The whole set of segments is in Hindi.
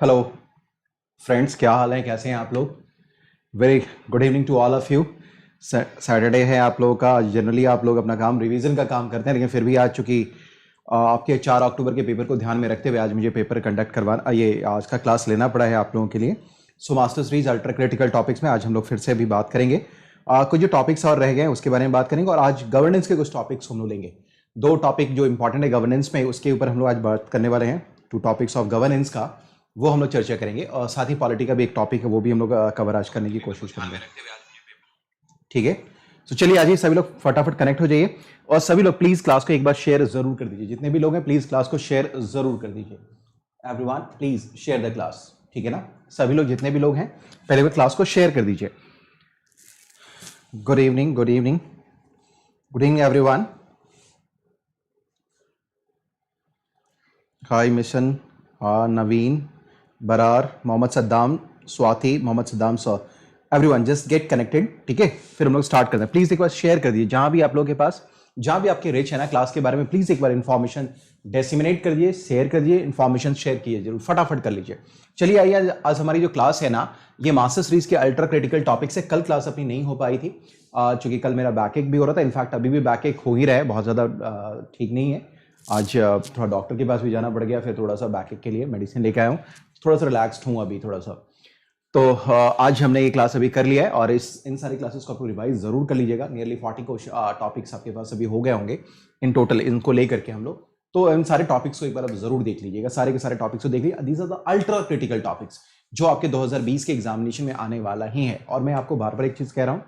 हेलो फ्रेंड्स, क्या हाल है? कैसे हैं आप लोग? Very good evening to all of you. Saturday है आप लोगों का। जनरली आप लोग अपना काम रिवीजन का काम करते हैं, लेकिन फिर भी आज चूंकि आपके 4 अक्टूबर के पेपर को ध्यान में रखते हुए आज मुझे पेपर कंडक्ट करवाना, ये आज का क्लास लेना पड़ा है आप लोगों के लिए। So master series ultra critical topics में आज हम लोग फिर से अभी बात करेंगे। कुछ जो टॉपिक्स और रह गए हैं उसके बारे में बात करेंगे, और आज गवर्नेंस के कुछ टॉपिक्स हम लोग लेंगे। 2 टॉपिक जो इंपॉर्टेंट है गवर्नेंस में, उसके ऊपर हम लोग आज बात करने वाले हैं। 2 टॉपिक्स ऑफ गवर्नेंस का वो हम लोग चर्चा करेंगे, और साथ ही पॉलिटी का भी एक टॉपिक है, वो भी हम लोग कवर आज करने की कोशिश करेंगे। ठीक है, तो चलिए आज ही सभी लोग फटाफट कनेक्ट हो जाइए, और सभी लोग प्लीज क्लास को एक बार शेयर जरूर कर दीजिए। जितने भी लोग हैं प्लीज क्लास को शेयर जरूर कर दीजिए। Everyone please share the class. ठीक है ना? सभी लोग जितने भी लोग हैं पहले वो क्लास को शेयर कर दीजिए। Good evening, good evening, good evening everyone. Hi मिशन, Naveen, Brar, Mohammad Saddam, Swati, Mohammad Saddam sir, everyone just get connected. ठीक है, फिर हम लोग स्टार्ट करते हैं। प्लीज एक बार शेयर कर दीजिए, जहां भी आप लोगों के पास, जहां भी आपके रिच है ना क्लास के बारे में, प्लीज एक बार इंफॉर्मेशन डेसिमिनेट कर दिए, शेयर कर दिए, इंफॉर्मेशन शेयर कीजिए जरूर, फटाफट कर लीजिए। चलिए आइए, आज हमारी जो क्लास है ना, ये मास्टर सीरीज के अल्ट्रा क्रिटिकल टॉपिक से। कल क्लास अपनी नहीं हो पाई थी चूंकि कल मेरा बैकएक भी हो रहा था। इनफैक्ट अभी भी बैकएक हो ही रहा है, बहुत ज्यादा ठीक नहीं है। आज थोड़ा डॉक्टर के पास भी जाना पड़ गया, फिर थोड़ा सा बैकएक के लिए मेडिसिन लेके आया हूँ, थोड़ा सा रिलैक्स्ड हूँ अभी थोड़ा सा। तो आज हमने ये क्लास अभी कर लिया है, और इन सारी क्लासेस को आपको रिवाइज जरूर कर लीजिएगा। नियरली 40 टॉपिक्स आपके पास अभी हो गए होंगे इन टोटल, इनको लेकर के हम लोग। तो इन सारे टॉपिक्स को एक बार आप जरूर देख लीजिएगा, सारे के सारे टॉपिक्स को देख लीजिए। These are the ultra critical topics जो आपके 2020 के एग्जामिनेशन में आने वाला ही है। और मैं आपको बार बार एक चीज कह रहा हूं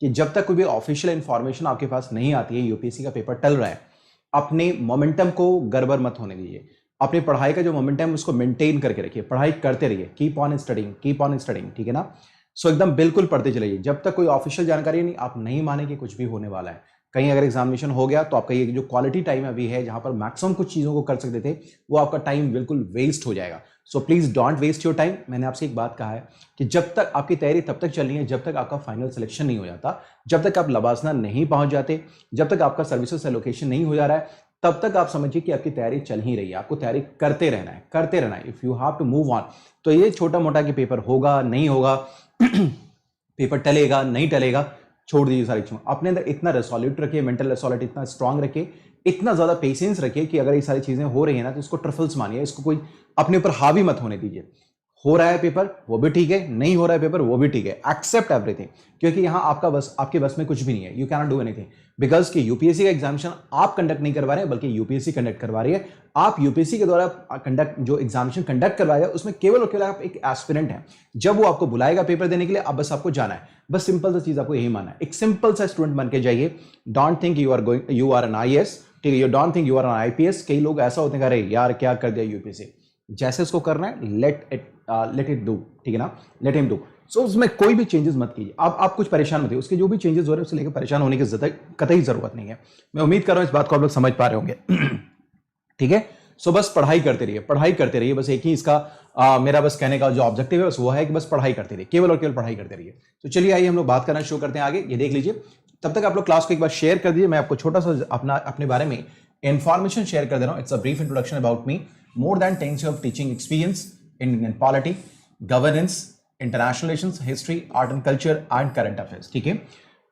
कि जब तक कोई भी ऑफिशियल इंफॉर्मेशन आपके पास नहीं आती है, यूपीएससी का पेपर टल रहा है, अपने मोमेंटम को गड़बड़ मत होने दीजिए। अपनी पढ़ाई का जो मोमेंटम उसको मेंटेन करके रखिए, पढ़ाई करते रहिए, keep on studying, keep on studying. ठीक है ना? सो एकदम बिल्कुल पढ़ते चलिए, जब तक कोई ऑफिशियल जानकारी नहीं, आप नहीं माने कि कुछ भी होने वाला है। कहीं अगर एग्जामिनेशन हो गया तो आपका ये जो क्वालिटी टाइम अभी है, जहां पर मैक्सिमम कुछ चीजों को कर सकते थे, वो आपका टाइम बिल्कुल वेस्ट हो जाएगा। So please don't waste your time. मैंने आपसे एक बात कहा है कि जब तक आपकी तैयारी तब तक चल रही है जब तक आपका फाइनल सिलेक्शन नहीं हो जाता, जब तक आप लबासना नहीं पहुंच जाते, जब तक आपका सर्विसेज एलोकेशन नहीं हो जा रहा है, तब तक आप समझिए कि आपकी तैयारी चल ही रही है। आपको तैयारी करते रहना है, करते रहना है। If you have to move on, तो ये छोटा मोटा कि पेपर होगा नहीं होगा पेपर टलेगा नहीं टलेगा, छोड़ दीजिए सारी चीजों। अपने अंदर इतना रेसोल्यूट रखिए, मेंटल रेसोल्यूट इतना स्ट्रांग रखिए, इतना ज्यादा पेशेंस रखिए कि अगर ये सारी चीजें हो रही है ना, तो इसको ट्रफल्स मानिए, इसको कोई अपने ऊपर हावी मत होने दीजिए। हो रहा है पेपर वो भी ठीक है, नहीं हो रहा है पेपर वो भी ठीक है, एक्सेप्ट एवरीथिंग। क्योंकि यहां आपके बस में कुछ भी नहीं है। You can not do anything, because कि यूपीएससी का एग्जामिनेशन आप कंडक्ट नहीं करवा रहे हैं, बल्कि यूपीएससी कंडक्ट करवा रही है। आप यूपीएससी के द्वारा जो एग्जामिनेशन कंडक्ट करवाएगा उसमें केवल और केवल आप एक एस्पिरेंट है। जब वो आपको बुलाएगा पेपर देने के लिए, अब बस आपको जाना है। बस सिंपल सा चीज आपको यही मानना है, एक सिंपल सा स्टूडेंट बन के जाइए। Don't think you are an IAS, ठीक है? You don't think you are an IPS. कई लोग ऐसा होते हैं, अरे यार क्या कर दिया यूपीएससी। जैसे उसको करना है, लेट इट डू। ठीक है ना? Let him do. सो उसमें कोई भी चेंजेस मत कीजिए। आप कुछ परेशान मत होइए, उसके जो भी चेंजेस हो रहे हैं उससे लेकर परेशान होने की कतई जरूरत नहीं है। मैं उम्मीद कर रहा हूं इस बात को आप लोग समझ पा रहे होंगे। ठीक है? सो बस पढ़ाई करते रहिए, पढ़ाई करते रहिए। बस एक ही इसका मेरा बस कहने का जो ऑब्जेक्टिव है बस वो है कि बस पढ़ाई करते रहिए, केवल और केवल पढ़ाई करते रहिए। तो चलिए आइए हम लोग बात करना शुरू करते हैं आगे। ये देख लीजिए, तब तक आप लोग क्लास को एक बार शेयर कर दीजिए। मैं आपको छोटा सा अपने बारे में इंफॉर्मेशन शेयर कर दे रहा हूं। It's a brief introduction about me. More than 10 years of teaching experience in polity, governance, international relations, history, art and culture, and current affairs. ठीक है?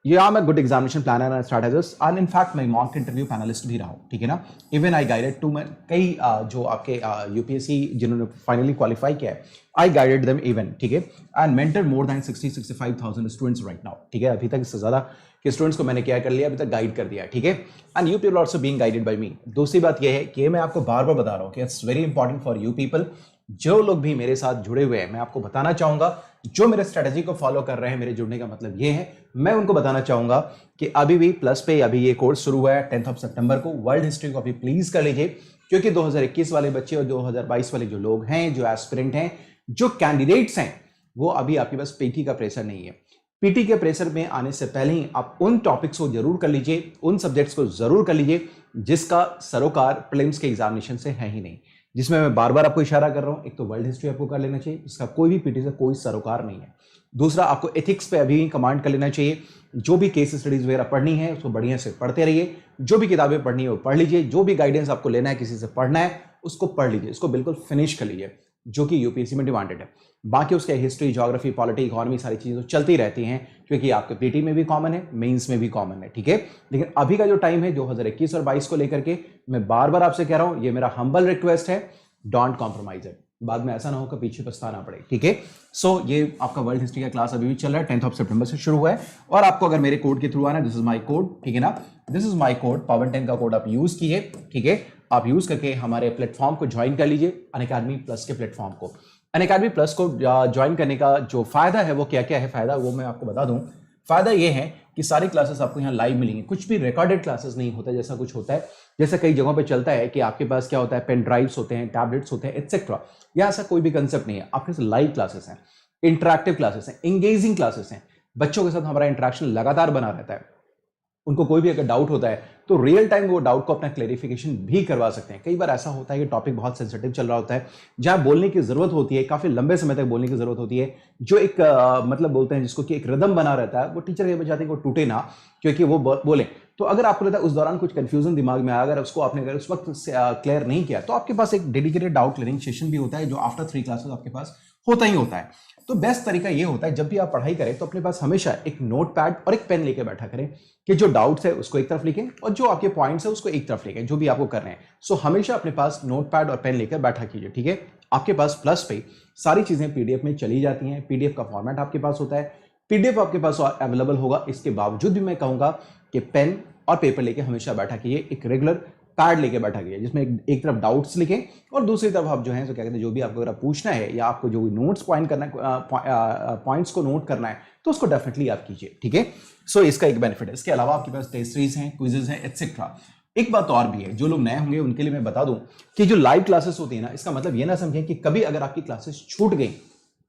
ये I'm a good examination planner and strategist, and in fact मैं mock interview panelist भी रहा हूँ। ठीक है ना? Even I guided to कई जो आपके यूपीएससी जिन्होंने फाइनली क्वालिफाई किया है, I guided them even। ठीक है? And mentored more than 65,000 students right now। ठीक है? अभी तक इससे ज्यादा कि स्टूडेंट्स को मैंने क्या कर लिया, अभी तक गाइड कर दिया। ठीक है? And you people also being guided by me. दूसरी बात यह है कि मैं आपको बार बार बता रहा हूं कि it's very important for you people, जो लोग भी मेरे साथ जुड़े हुए हैं, मैं आपको बताना चाहूंगा, जो मेरे स्ट्रेटेजी को फॉलो कर रहे हैं, मेरे जुड़ने का मतलब ये है, मैं उनको बताना चाहूंगा कि अभी भी प्लस पे अभी ये कोर्स शुरू हुआ है 10 सितंबर को। वर्ल्ड हिस्ट्री को अभी प्लीज कर लीजिए, क्योंकि 2021 वाले बच्चे और 2022 वाले जो लोग हैं, जो एस्पिरेंट हैं, जो कैंडिडेट्स हैं, वो अभी आपके पास पीटी का प्रेशर नहीं है। पीटी के प्रेशर में आने से पहले ही आप उन टॉपिक्स को जरूर कर लीजिए, उन सब्जेक्ट्स को जरूर कर लीजिए जिसका सरोकार प्रीलिम्स के एग्जामिनेशन से है ही नहीं। जिसमें मैं बार बार आपको इशारा कर रहा हूं, एक तो वर्ल्ड हिस्ट्री आपको कर लेना चाहिए, जिसका कोई भी पीटी से कोई सरोकार नहीं है। दूसरा, आपको एथिक्स पे अभी कमांड कर लेना चाहिए। जो भी केस स्टडीज वगैरह पढ़नी है उसको बढ़िया से पढ़ते रहिए, जो भी किताबें पढ़नी है वो पढ़ लीजिए, जो भी गाइडेंस आपको लेना है, किसी से पढ़ना है उसको पढ़ लीजिए, इसको बिल्कुल फिनिश कर लीजिए। जो कि यूपीएससी में डिमांडेड है। बाकी उसके हिस्ट्री, ज्योग्राफी, पॉलिटी, इकोनॉमी सारी चीजें तो चलती रहती हैं, क्योंकि आपके पीटी में भी कॉमन है, मेंस में भी कॉमन है, ठीक है। लेकिन अभी का जो टाइम है 2021 और 22 को लेकर के, मैं बार बार आपसे कह रहा हूं, ये मेरा हम्बल रिक्वेस्ट है, डोंट कॉम्प्रोमाइज इट, बाद में ऐसा ना हो कि पीछे पछताना पड़े, ठीक है। सो ये आपका वर्ल्ड हिस्ट्री का क्लास अभी भी चल रहा है, 10 सितंबर से शुरू हुआ है। और आपको अगर मेरे कोड के थ्रू आना, दिस इज माई कोड, ठीक है ना, this is my code, power 10 का कोड आप यूज कीजिए, ठीक है। आप यूज करके हमारे प्लेटफॉर्म को ज्वाइन कर लीजिए, अनअकैडमी प्लस के प्लेटफॉर्म को। अनअकैडमी प्लस को ज्वाइन करने का जो फायदा है वो क्या क्या है फायदा, वो मैं आपको बता दूं। फायदा ये है कि सारी क्लासेस आपको यहाँ लाइव मिलेंगी, कुछ भी रिकॉर्डेड क्लासेस नहीं होता जैसा कुछ होता है, जैसे कई जगहों पे चलता है कि आपके पास क्या होता है, पेन ड्राइव्स होते हैं, टैबलेट्स होते हैं, एटसेट्रा। यहाँ ऐसा कोई भी कंसेप्ट नहीं है, आपके पास लाइव क्लासेस हैं, इंटरैक्टिव क्लासेस हैं, एंगेजिंग क्लासेस हैं, बच्चों के साथ हमारा इंटरेक्शन लगातार बना रहता है। उनको कोई भी अगर डाउट होता है तो रियल टाइम वो डाउट को अपना क्लेरिफिकेशन भी करवा सकते हैं। कई बार ऐसा होता है कि टॉपिक बहुत सेंसिटिव चल रहा होता है, जहां बोलने की जरूरत होती है, काफी लंबे समय तक बोलने की जरूरत होती है, जो एक मतलब बोलते हैं जिसको कि एक रिदम बना रहता है, वो टीचर ये चाहते हैं कि वो टूटे ना, क्योंकि वो बोले। तो अगर आपको लगता है उस दौरान कुछ कंफ्यूजन दिमाग में आया, अगर उसको आपने अगर उस वक्त क्लियर नहीं किया, तो आपके पास एक डेडिकेटेड डाउट क्लियरिंग सेशन भी होता है, जो आफ्टर 3 क्लासेस आपके पास होता ही होता है। तो बेस्ट तरीका ये होता है, जब भी आप पढ़ाई करें तो अपने पास हमेशा एक नोट पैड और एक पेन लेके बैठा करें, कि जो डाउट्स है उसको एक तरफ लिखें और जो आपके पॉइंट्स है उसको एक तरफ लिखें, जो भी आपको कर रहे हैं। सो हमेशा अपने पास नोट पैड और पेन लेकर बैठा कीजिए, ठीक है। आपके पास प्लस पे सारी चीजें पीडीएफ में चली जाती हैं, पीडीएफ का फॉर्मेट आपके पास होता है, पीडीएफ आपके पास अवेलेबल होगा। इसके बावजूद भी मैं कहूंगा कि पेन और पेपर लेके हमेशा बैठा कीजिए, एक रेगुलर कार्ड लेके बैठा गया जिसमें एक तरफ डाउट्स लिखें और दूसरी तरफ आप जो है, तो क्या कहते हैं, जो भी आपको अगर पूछना है या आपको जो भी नोट्स पॉइंट करना है, पॉइंट्स को नोट करना है, तो उसको डेफिनेटली आप कीजिए, ठीक है। सो इसका एक बेनिफिट है। इसके अलावा आपके पास टेस्ट सीरीज हैं, क्विजेज हैं, एटसेट्रा। एक बात और भी है, जो लोग नए होंगे उनके लिए मैं बता दूं कि जो लाइव क्लासेस होती है ना, इसका मतलब ये ना समझें कि कभी अगर आपकी क्लासेस छूट गई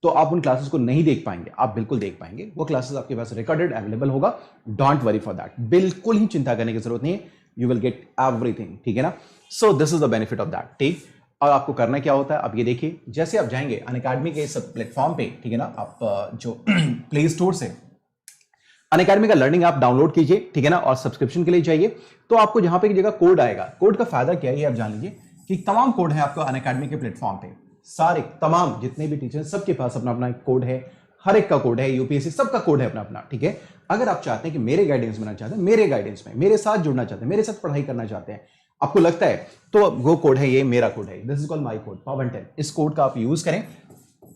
तो आप उन क्लासेस को नहीं देख पाएंगे, आप बिल्कुल देख पाएंगे। वो क्लासेस आपके पास रिकॉर्डेड अवेलेबल होगा, डोंट वरी फॉर दैट, बिल्कुल ही चिंता करने की जरूरत नहीं है, यू विल गेट एवरीथिंग, ठीक है ना। So this is the benefit of that, ठीक। और आपको करना क्या होता है, अब ये देखिए, जैसे आप जाएंगे अनअकैडमी के इस प्लेटफॉर्म पे, ठीक है ना, आप जो प्ले स्टोर से अनअकैडमी का लर्निंग आप डाउनलोड कीजिए, ठीक है ना, और सब्सक्रिप्शन के लिए जाइए, तो आपको जहां पे एक जगह कोड आएगा, कोड का फायदा क्या है ये आप जान लीजिए, कि तमाम कोड है आपको अनअकैडमी के प्लेटफॉर्म पे, सारे तमाम जितने भी टीचर सबके पास अपना अपना कोड है, हर एक का कोड है, यूपीएससी सबका कोड है अपना अपना, ठीक है। अगर आप चाहते हैं कि मेरे गाइडेंस में चाहते हैं, मेरे गाइडेंस में मेरे साथ जुड़ना चाहते हैं, मेरे साथ पढ़ाई करना चाहते हैं, आपको लगता है, तो वो कोड है, ये मेरा कोड है, this is called my code, power 10। इस कोड का आप यूज करें,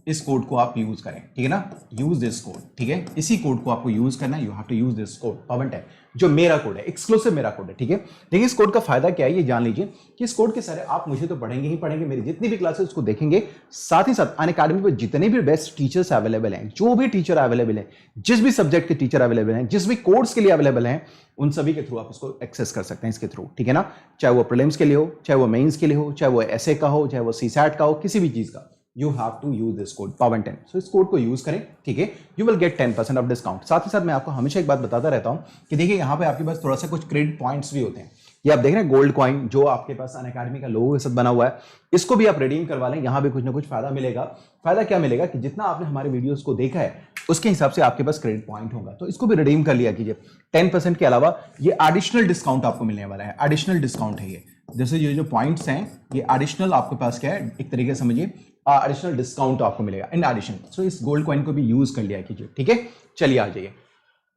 इस कोड को आप यूज करें, ठीक है ना, यूज दिस कोड, ठीक है, इसी कोड को आपको यूज करना है, you have to use this code power 10, जो मेरा कोड है, एक्सक्लूसिव मेरा कोड है, ठीक है। देखिए इस कोड का फायदा क्या है ये जान लीजिए, कि इस कोड के सारे आप मुझे तो पढ़ेंगे ही पढ़ेंगे, मेरी जितनी भी क्लासेस उसको देखेंगे, साथ ही साथ अनअकैडमी पर जितने भी बेस्ट टीचर्स अवेलेबल हैं, जो भी टीचर अवेलेबल है, जिस भी सब्जेक्ट के टीचर अवेलेबल हैं, जिस भी कोर्स के लिए अवेलेबल हैं, उन सभी के थ्रू आप इसको एक्सेस कर सकते हैं, इसके थ्रू, ठीक है ना। चाहे वो प्रीलिम्स के लिए हो, चाहे वो मेंस के लिए हो, चाहे वो एसए का हो, चाहे वो सीसैट का हो, किसी भी चीज का, you have to use this code power 10। so इस कोड को यूज करें, ठीक है, you will get 10% of discount. साथ ही साथ मैं आपको हमेशा एक बात बताता रहता हूं कि देखिए यहाँ पे आपके पास थोड़ा सा कुछ क्रेडिट पॉइंट्स भी होते हैं, ये आप देख रहे हैं गोल्ड कॉइन जो आपके पास अनअकैडमी का लोगो के साथ बना हुआ है, इसको भी आप रिडीम करवा लें, यहाँ पे कुछ ना कुछ फायदा मिलेगा। फायदा क्या मिलेगा कि जितना आपने हमारे वीडियोस को देखा है उसके हिसाब से आपके पास क्रेडिट पॉइंट होगा, तो इसको भी रिडीम कर लिया कीजिए। 10% के अलावा ये एडिशनल डिस्काउंट आपको मिलने वाला है, एडिशनल डिस्काउंट है ये, जैसे ये जो पॉइंट्स हैं ये एडिशनल आपके पास क्या है, एक तरीके से समझिए एडिशनल डिस्काउंट आपको मिलेगा इन एडिशन। सो इस गोल्ड कॉइन को भी यूज कर लिया कीजिए, ठीक है। चलिए आ जाइए,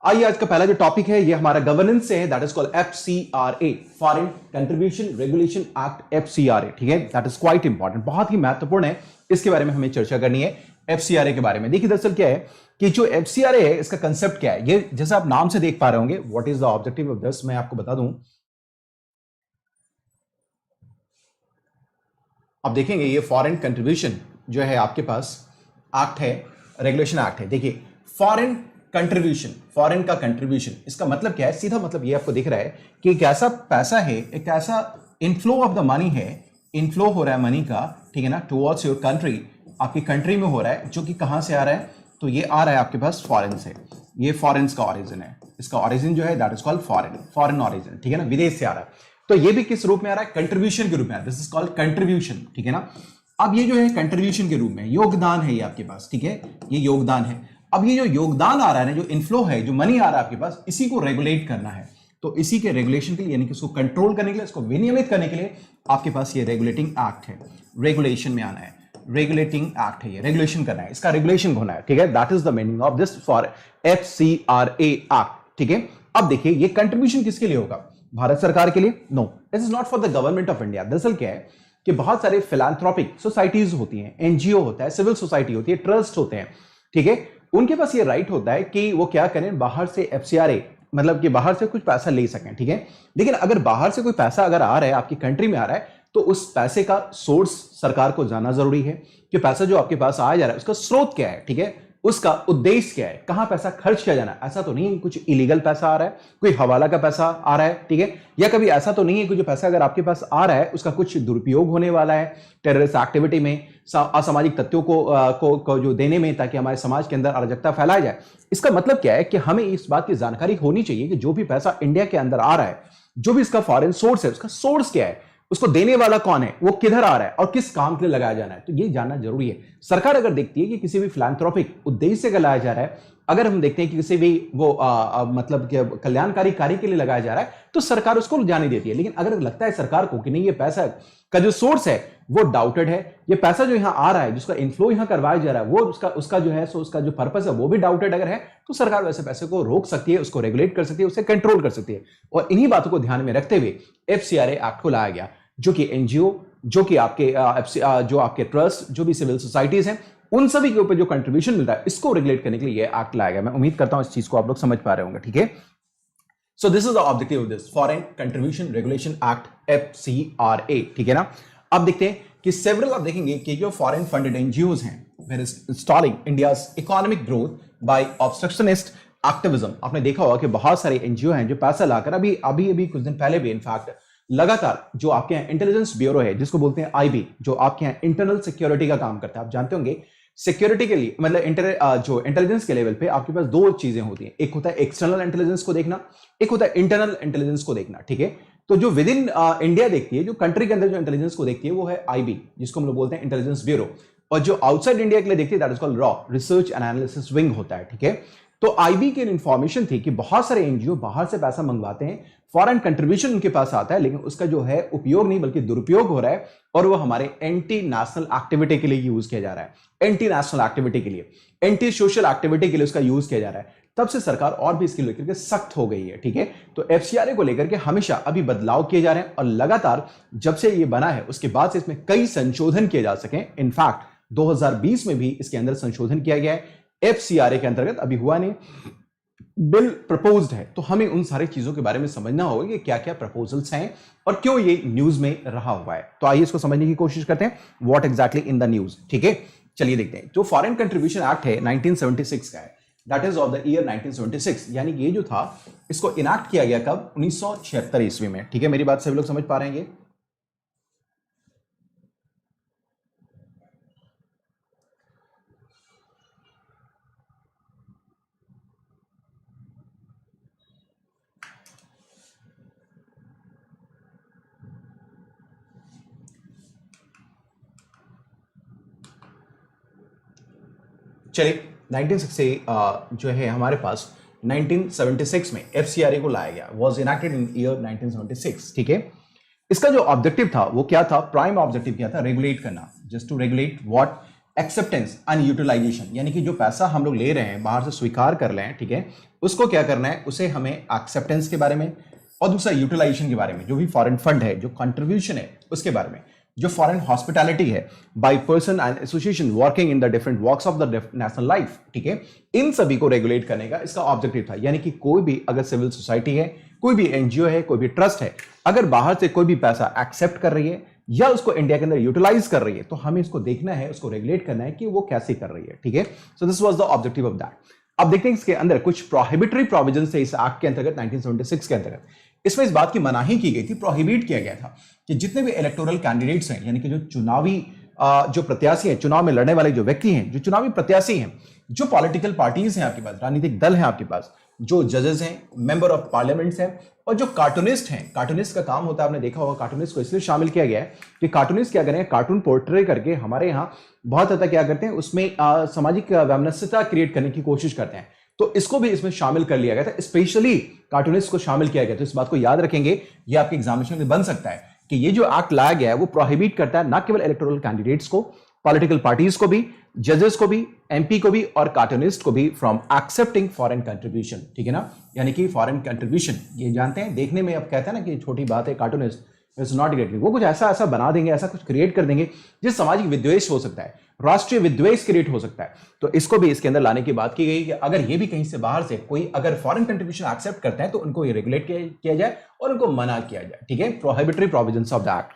आइए आज का पहला जो टॉपिक है ये हमारा गवर्नेंस से है, that is called FCRA, foreign contribution regulation act, FCRA, ठीक है, दैट इज क्वाइट इंपॉर्टेंट, बहुत ही महत्वपूर्ण है, इसके बारे में हमें चर्चा करनी है एफसीआरए के बारे में। देखिए दरअसल क्या है कि जो एफसीआरए है इसका कंसेप्ट क्या है, ये जैसे आप नाम से देख पा रहे होंगे, what is the objective of this, मैं आपको बता दूं। अब देखेंगे ये फॉरेन कंट्रीब्यूशन जो है आपके पास एक्ट है, रेगुलेशन एक्ट है। देखिए फॉरेन कंट्रीब्यूशन, फॉरेन का कंट्रीब्यूशन, इसका मतलब क्या है, सीधा मतलब ये आपको दिख रहा है कि एक ऐसा पैसा है, एक ऐसा इनफ्लो ऑफ द मनी है, इनफ्लो हो रहा है मनी का, ठीक है ना, टुवर्ड्स योर कंट्री, आपकी कंट्री में हो रहा है, जो कि कहां से आ रहा है, तो ये आ रहा है आपके पास फॉरेन से, ये फॉरेन का ऑरिजिन है, इसका ऑरिजिन जो है that is called foreign, foreign origin, ठीक है ना, विदेश से आ रहा है। तो ये भी किस रूप में आ रहा है, कंट्रीब्यूशन के रूप में, दिस इज कॉल्ड कंट्रीब्यूशन, ठीक है ना। अब ये जो है कंट्रीब्यूशन के रूप में योगदान है ये आपके पास, ठीक है, ये योगदान है। अब ये जो योगदान आ रहा है ना, जो इनफ्लो है, जो मनी आ रहा है आपके पास, इसी को रेगुलेट करना है, तो इसी के रेगुलेशन के लिए, यानी कि उसको कंट्रोल करने के लिए, इसको विनियमित करने के लिए आपके पास ये रेगुलेटिंग एक्ट है, रेगुलेशन में आना है। रेगुलेटिंग एक्ट है, ये रेगुलेशन करना है, इसका रेगुलेशन होना है, ठीक है। That is the meaning of this for FCRA act, ठीक है। अब देखिए ये कंट्रीब्यूशन किसके लिए होगा, भारत सरकार के लिए? No, this is not for the government of India. दरअसल क्या है कि बहुत सारे फिलैंथ्रोपिक सोसाइटीज होती हैं, एनजीओ होता है, सिविल सोसाइटी होती है, ट्रस्ट होते हैं, ठीक है। उनके पास ये राइट होता है कि वो क्या करें, बाहर से FCRA मतलब कि बाहर से कुछ पैसा ले सकें, ठीक है। लेकिन अगर बाहर से कोई पैसा अगर आ रहा है, आपकी कंट्री में आ रहा है, तो उस पैसे का सोर्स सरकार को जानना जरूरी है कि पैसा जो आपके पास आया जा रहा है उसका स्रोत क्या है, ठीक है, उसका उद्देश्य क्या है, कहां पैसा खर्च किया जाना है। ऐसा तो नहीं है कुछ इलीगल पैसा आ रहा है, कोई हवाला का पैसा आ रहा है, ठीक है, या कभी ऐसा तो नहीं है कि जो पैसा अगर आपके पास आ रहा है उसका कुछ दुरुपयोग होने वाला है टेररिस्ट एक्टिविटी में, असामाजिक तत्वों को जो देने में, ताकि हमारे समाज के अंदर अराजकता फैलाया जाए। इसका मतलब क्या है कि हमें इस बात की जानकारी होनी चाहिए कि जो भी पैसा इंडिया के अंदर आ रहा है, जो भी इसका फॉरेन सोर्स है, उसका सोर्स क्या है, उसको देने वाला कौन है, वो किधर आ रहा है और किस काम के लिए लगाया जाना है, तो ये जानना जरूरी है। सरकार अगर देखती है कि किसी भी फिलैंथ्रोपिक उद्देश्य से लगाया जा रहा है, अगर हम देखते हैं कि किसी भी वो मतलब कल्याणकारी कार्य के लिए लगाया जा रहा है, तो सरकार उसको जाने देती है। लेकिन अगर लगता है सरकार को कि नहीं ये पैसा का जो सोर्स है वो डाउटेड है, ये पैसा जो यहां आ रहा है, जिसका इन्फ्लो यहां करवाया जा रहा है, वो उसका जो है सो उसका जो पर्पस है वो भी डाउटेड अगर है, तो सरकार वैसे पैसे को रोक सकती है, उसको रेगुलेट कर सकती है, उसे कंट्रोल कर सकती है। और इन्हीं बातों को ध्यान में रखते हुए FCRA एक्ट को लाया गया, जो कि एनजीओ, जो कि आपके जो आपके ट्रस्ट, जो भी सिविल सोसाइटीज हैं, उन सभी के ऊपर जो कंट्रीब्यूशन मिल रहा है, इसको रेगुलेट करने के लिए यह एक्ट लाया गया। मैं उम्मीद करता हूं इस चीज को आप लोग समझ पा रहे होंगे, ठीक है। So this is the objective of this foreign contribution regulation act FCRA, ठीक है ना। अब देखते हैं कि सेवरल, आप देखेंगे कि जो फॉरेन फंडेड एनजीओज हैं, were is installing India's economic growth by obstructionist activism. आपने देखा होगा कि बहुत सारे एनजीओ हैं जो पैसा लाकर अभी कुछ दिन पहले भी इनफैक्ट लगातार जो आपके यहाँ इंटेलिजेंस ब्यूरो है, जिसको बोलते हैं IB, जो आपके यहाँ इंटरनल सिक्योरिटी का काम करता है। आप जानते होंगे सिक्योरिटी के लिए मतलब जो इंटेलिजेंस के लेवल पे आपके पास दो चीजें होती हैं, एक होता है एक्सटर्नल इंटेलिजेंस को देखना, एक होता है इंटरनल इंटेलिजेंस को देखना, ठीक है। तो जो विद इन इंडिया देखती है, जो कंट्री के अंदर जो इंटेलिजेंस को देखती है, वो है IB, जिसको हम लोग बोलते हैं इंटेलिजेंस ब्यूरो। और जो आउटसाइड इंडिया के लिए देखती है, that is called raw, research and analysis wing होता है, ठीक है। तो IB की इंफॉर्मेशन थी कि बहुत सारे एनजीओ बाहर से पैसा मंगवाते हैं, फॉरेन कंट्रीब्यूशन उनके पास आता है, लेकिन उसका जो है उपयोग नहीं बल्कि दुरुपयोग हो रहा है, और वो हमारे एंटी नेशनल एक्टिविटी के लिए यूज किया जा रहा है, एंटी नेशनल एक्टिविटी के लिए, एंटी सोशल एक्टिविटी के लिए उसका यूज किया जा रहा है। तब से सरकार और भी इसके लेकर के सख्त हो गई है, ठीक है। तो FCRA को लेकर के हमेशा अभी बदलाव किए जा रहे हैं, और लगातार जब से ये बना है उसके बाद से इसमें कई संशोधन किए जा सके। इनफैक्ट 2020 में भी इसके अंदर संशोधन किया गया है। FCRA के अंतर्गत अभी हुआ नहीं, बिल प्रपोज्ड है, तो हमें उन सारी चीजों के बारे में समझना होगा कि क्या क्या प्रपोजल्स हैं और क्यों ये न्यूज में रहा हुआ है। तो आइए इसको समझने की कोशिश करते हैं, what exactly in the news, ठीक है। चलिए देखते हैं। जो फॉरेन कंट्रीब्यूशन एक्ट है 1976 का है, that is of the year 1976, यानी कि ये जो था इसको इनैक्ट किया गया कब, 1976 ईस्वी में, ठीक है। मेरी बात सभी लोग समझ पा रहे हैं? चलिए 1960 जो है हमारे पास 1976 में FCRA को लाया गया, वाज इनैक्टेड इन ईयर 1976, ठीक है। इसका जो ऑब्जेक्टिव था वो क्या था, प्राइम ऑब्जेक्टिव क्या था, रेगुलेट करना, just to regulate what, acceptance and utilisation, यानी कि जो पैसा हम लोग ले रहे हैं बाहर से स्वीकार कर लें, ठीक है, उसको क्या करना है, उसे हमें एक्सेप्टेंस के बारे में, और दूसरा यूटिलाइजेशन के बारे में, जो भी फॉरेन फंड है, जो कंट्रीब्यूशन है उसके बारे में, जो फॉरेन हॉस्पिटैलिटी है by person and association working in the different walks of the national life, ठीक है, इन सभी को रेगुलेट करने का इसका ऑब्जेक्टिव था। यानी कि कोई भी अगर सिविल सोसाइटी है, कोई भी एनजीओ है, कोई भी ट्रस्ट है, अगर बाहर से कोई भी पैसा एक्सेप्ट कर रही है या उसको इंडिया के अंदर यूटिलाइज कर रही है, तो हमें इसको देखना है, उसको रेगुलेट करना है कि वो कैसे कर रही है, ठीक है। So this was the objective of that. अब देखते हैं इसके अंदर कुछ प्रोहिबिटरी प्रोविजन है इस एक्ट के अंतर्गत, 1976 के अंतर्गत। इसमें इस बात की मनाही की गई थी, प्रोहिबिट किया गया था कि जितने भी इलेक्टोरल कैंडिडेट्स हैं, यानी कि जो चुनावी जो प्रत्याशी हैं, चुनाव में लड़ने वाले जो व्यक्ति हैं, जो चुनावी प्रत्याशी हैं, जो पॉलिटिकल पार्टीज हैं आपके पास, राजनीतिक दल हैं आपके पास, जो जजेस हैं, मेंबर ऑफ पार्लियामेंट्स हैं, और जो कार्टूनिस्ट हैं, कार्टूनिस्ट का काम होता है, आपने देखा होगा कार्टूनिस्ट को इसलिए शामिल किया गया है कि कार्टूनिस्ट क्या करें, कार्टून पोर्ट्रे करके हमारे यहाँ बहुत हद तक क्या करते हैं, उसमें सामाजिक वैमनस्यता क्रिएट करने की कोशिश करते हैं। तो इसको भी इसमें शामिल कर लिया गया था, स्पेशली कार्टूनिस्ट को शामिल किया गया। तो इस बात को याद रखेंगे, ये आपके एग्जामिनेशन में बन सकता है कि ये जो एक्ट लाया गया है वो प्रोहिबिट करता है न केवल इलेक्टोरल कैंडिडेट्स को, पॉलिटिकल पार्टीज को भी, जजेस को भी, एमपी को भी और कार्टूनिस्ट को भी फ्रॉम एक्सेप्टिंग फॉरेन कंट्रीब्यूशन, ठीक है ना, यानी कि फॉरेन कंट्रीब्यूशन, ये जानते हैं देखने में, अब कहते हैं ना कि छोटी बात है, कार्टूनिस्ट इट्स नॉट ग्रेटली, वो कुछ ऐसा ऐसा बना देंगे, ऐसा कुछ क्रिएट कर देंगे जिस सामाजिक विद्वेष हो सकता है, राष्ट्रीय विद्वेष क्रिएट हो सकता है। तो इसको भी इसके अंदर लाने की बात की गई कि अगर ये भी कहीं से बाहर से कोई अगर फॉरेन कंट्रीब्यूशन एक्सेप्ट करते हैं तो उनको ये रेगुलेट किया जाए और उनको मना किया जाए, ठीक है, prohibitory provisions of the act.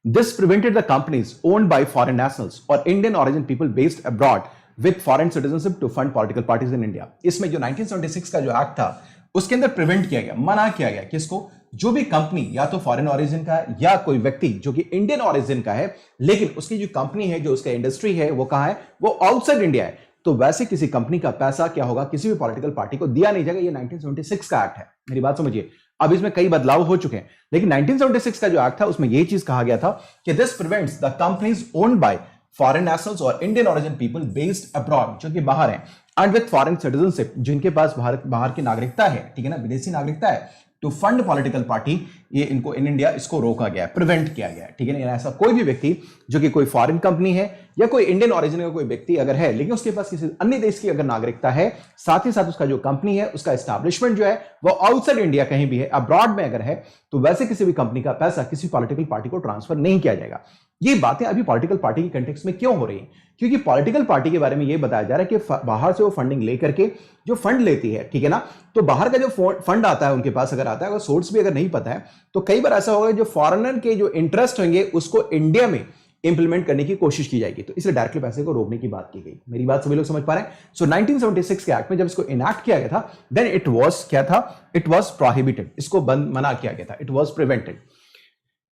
This prevented the companies owned by foreign nationals or Indian origin people based abroad with foreign citizenship to fund political parties in India। इसमें जो 1976 का जो एक्ट था उसके अंदर प्रिवेंट किया गया, मना किया गया किसको, जो भी कंपनी या तो फॉरेन ओरिजिन का है या कोई व्यक्ति जो कि इंडियन ओरिजिन का है लेकिन उसकी जो कंपनी है, जो उसका इंडस्ट्री है वो कहां है, वो आउटसाइड इंडिया है, तो वैसे किसी कंपनी का पैसा क्या होगा, किसी भी पॉलिटिकल पार्टी को दिया नहीं जाएगा। ये 1976 का एक्ट है, मेरी बात समझिए। अब इसमें कई बदलाव हो चुके हैं, लेकिन 1976 का जो एक्ट था उसमें यह चीज कहा गया था कि this prevents the companies owned by foreign nationals और Indian origin people based abroad, जो कि बाहर हैं, एंड विद फॉरेन सिटीजनशिप, जिनके पास बाहर की नागरिकता है, ठीक है ना, विदेशी नागरिकता है, टू फंड पॉलिटिकल पार्टी, ये इनको इन इंडिया इसको रोका गया, प्रिवेंट किया गया, ठीक है ना। ऐसा कोई भी व्यक्ति जो कि कोई फॉरेन कंपनी है या कोई इंडियन ओरिजिन का कोई व्यक्ति अगर है लेकिन उसके पास किसी अन्य देश की अगर नागरिकता है, साथ ही साथ उसका जो कंपनी है उसका एस्टैब्लिशमेंट जो है वो आउटसाइड इंडिया कहीं भी है, अब्रॉड में अगर है, तो वैसे किसी भी कंपनी का पैसा किसी पॉलिटिकल पार्टी को ट्रांसफर नहीं किया जाएगा। ये बातें अभी पॉलिटिकल पार्टी के कंटेक्स्ट में क्यों हो रही है, क्योंकि पॉलिटिकल पार्टी के बारे में ये बताया जा रहा है कि बाहर से वो फंडिंग लेकर के जो फंड लेती है, ठीक है ना, तो बाहर का जो फंड आता है उनके पास अगर आता है, अगर सोर्स भी अगर नहीं पता है तो कई बार ऐसा होगा जो फॉरेनर के जो इंटरेस्ट होंगे उसको इंडिया में इंप्लीमेंट करने की कोशिश की जाएगी, तो इसलिए डायरेक्टली पैसे को रोकने की बात की गई। मेरी बात सभी लोग समझ पा रहे हैं। सो 1976 के एक्ट में जब इसको इनैक्ट किया गया था, देन इट वाज क्या था, इट वाज प्रोहिबिटेड, इसको बंद मना किया गया था, it was prevented.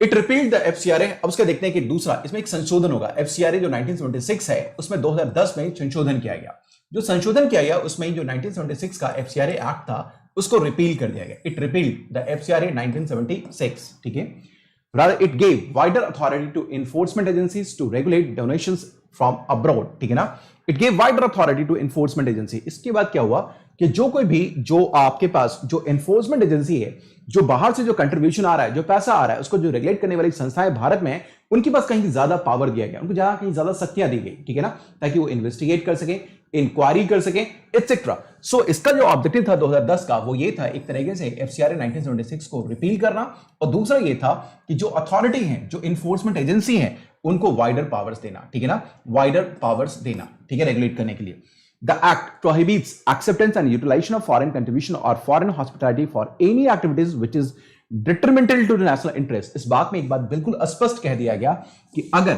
It repealed the FCRA. अब उसका देखते हैं कि दूसरा इसमें एक संशोधन होगा। एफसीआरए जो 1976 है उसमें 2010 में संशोधन किया गया। जो संशोधन किया गया उसमें जो 1976 का एफसीआरए एक्ट था उसको रिपील कर दिया गया। इट रिपील्ड द एफसीआरए 1976, ठीक है। Rather, it gave wider authority to enforcement agencies to regulate donations from abroad, ठीक है ना। It gave wider authority to enforcement agency। इसके बाद क्या हुआ कि जो कोई भी जो आपके पास जो एनफोर्समेंट एजेंसी है, जो बाहर से जो कंट्रीब्यूशन आ रहा है, जो पैसा आ रहा है, उसको जो रेगुलेट करने वाली संस्थाएं भारत में है, उनके पास कहीं ज्यादा पावर दिया गया, उनको जहां कहीं ज्यादा शक्तियां दी गई, ठीक है ना, ताकि वो इन्वेस्टिगेट कर सके, इंक्वायरी कर सके, एटसेट्रा। सो इसका जो ऑब्जेक्टिव था 2010 का वो ये था एक तरीके से एफसीआरए 1976 को रिपील करना, और दूसरा ये था कि जो अथॉरिटी है, जो इन्फोर्समेंट एजेंसी है, उनको वाइडर पावर्स देना, ठीक है ना, वाइडर पावर्स देना, ठीक है, रेगुलेट करने के लिए। The act prohibits acceptance and utilization of foreign contribution or foreign hospitality for any activities which is detrimental to the national interest। इस बात में एक बात बिल्कुल स्पष्ट कह दिया गया कि अगर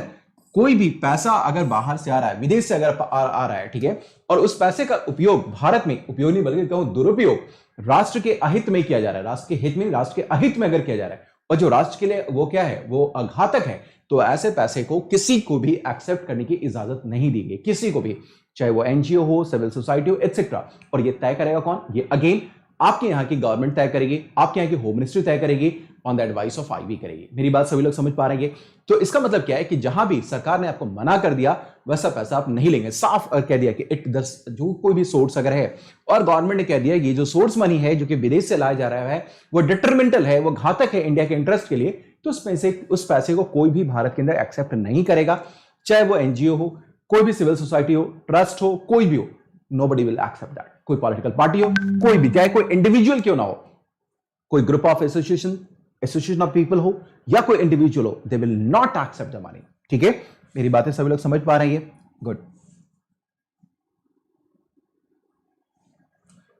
कोई भी पैसा अगर बाहर से आ रहा है, विदेश से अगर आ रहा है, ठीक है, और उस पैसे का उपयोग भारत में, उपयोग नहीं बल्कि कहूं दुरुपयोग राष्ट्र के अहित में किया जा रहा है, राष्ट्र के हित में, राष्ट्र के अहित में अगर किया जा रहा है, और जो राष्ट्र के लिए वो क्या है, वो अघातक है, तो ऐसे पैसे को किसी को भी एक्सेप्ट करने की इजाजत नहीं दी गई, किसी को भी, चाहे वो एनजीओ हो, सिविल सोसाइटी हो, एटसेट्रा। और ये तय करेगा कौन, ये अगेन आपके यहाँ की गवर्नमेंट तय करेगी, आपके यहाँ की होम मिनिस्ट्री तय करेगी, on the advice of IB करेगी। मेरी बात सभी लोग समझ पा रहे हैं। तो इसका मतलब क्या है कि जहां भी सरकार ने आपको मना कर दिया वैसा पैसा आप नहीं लेंगे, साफ कह दिया कि जो कोई भी सोर्स अगर है, और गवर्नमेंट ने कह दिया कि ये जो सोर्स मनी है जो कि विदेश से लाया जा रहा है वो डिटरमिनेंटल है, वो घातक है इंडिया के इंटरेस्ट के लिए, तो उस पैसे को कोई भी भारत के अंदर एक्सेप्ट नहीं करेगा, चाहे वो एनजीओ हो, कोई भी सिविल सोसाइटी हो, ट्रस्ट हो, कोई भी हो, नोबडी विल एक्सेप्ट दैट। कोई पॉलिटिकल पार्टी हो, कोई भी, चाहे कोई इंडिविजुअल क्यों ना हो, कोई group of association of people हो या कोई इंडिविजुअल हो, they will not accept the money, ठीक है। मेरी बातें सभी लोग समझ पा रहे हैं, गुड।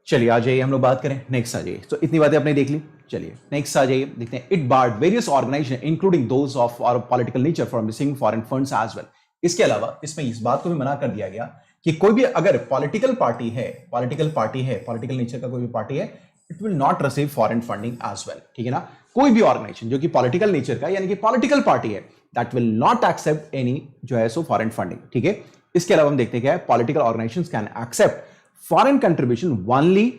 चलिए आ जाइए, हम लोग बात करें, नेक्स्ट आ जाइए। तो इतनी बातें आपने देख ली, चलिए नेक्स्ट आ जाइए, देखते हैं। It barred various organisation including those of और political nature from receiving foreign funds as well. इसके अलावा इसमें इस बात को भी मना कर दिया गया कि कोई भी अगर पॉलिटिकल नेचर का कोई भी पार्टी है, it will not receive foreign funding as well, ठीक है ना। कोई भी ऑर्गेनाइजेशन जो कि पॉलिटिकल नेचर का यानी कि पॉलिटिकल पार्टी है, that will not accept any जो है सो फॉरेन फंडिंग, ठीक है। इसके अलावा हम देखते हैं क्या है, political organisations can accept foreign contribution only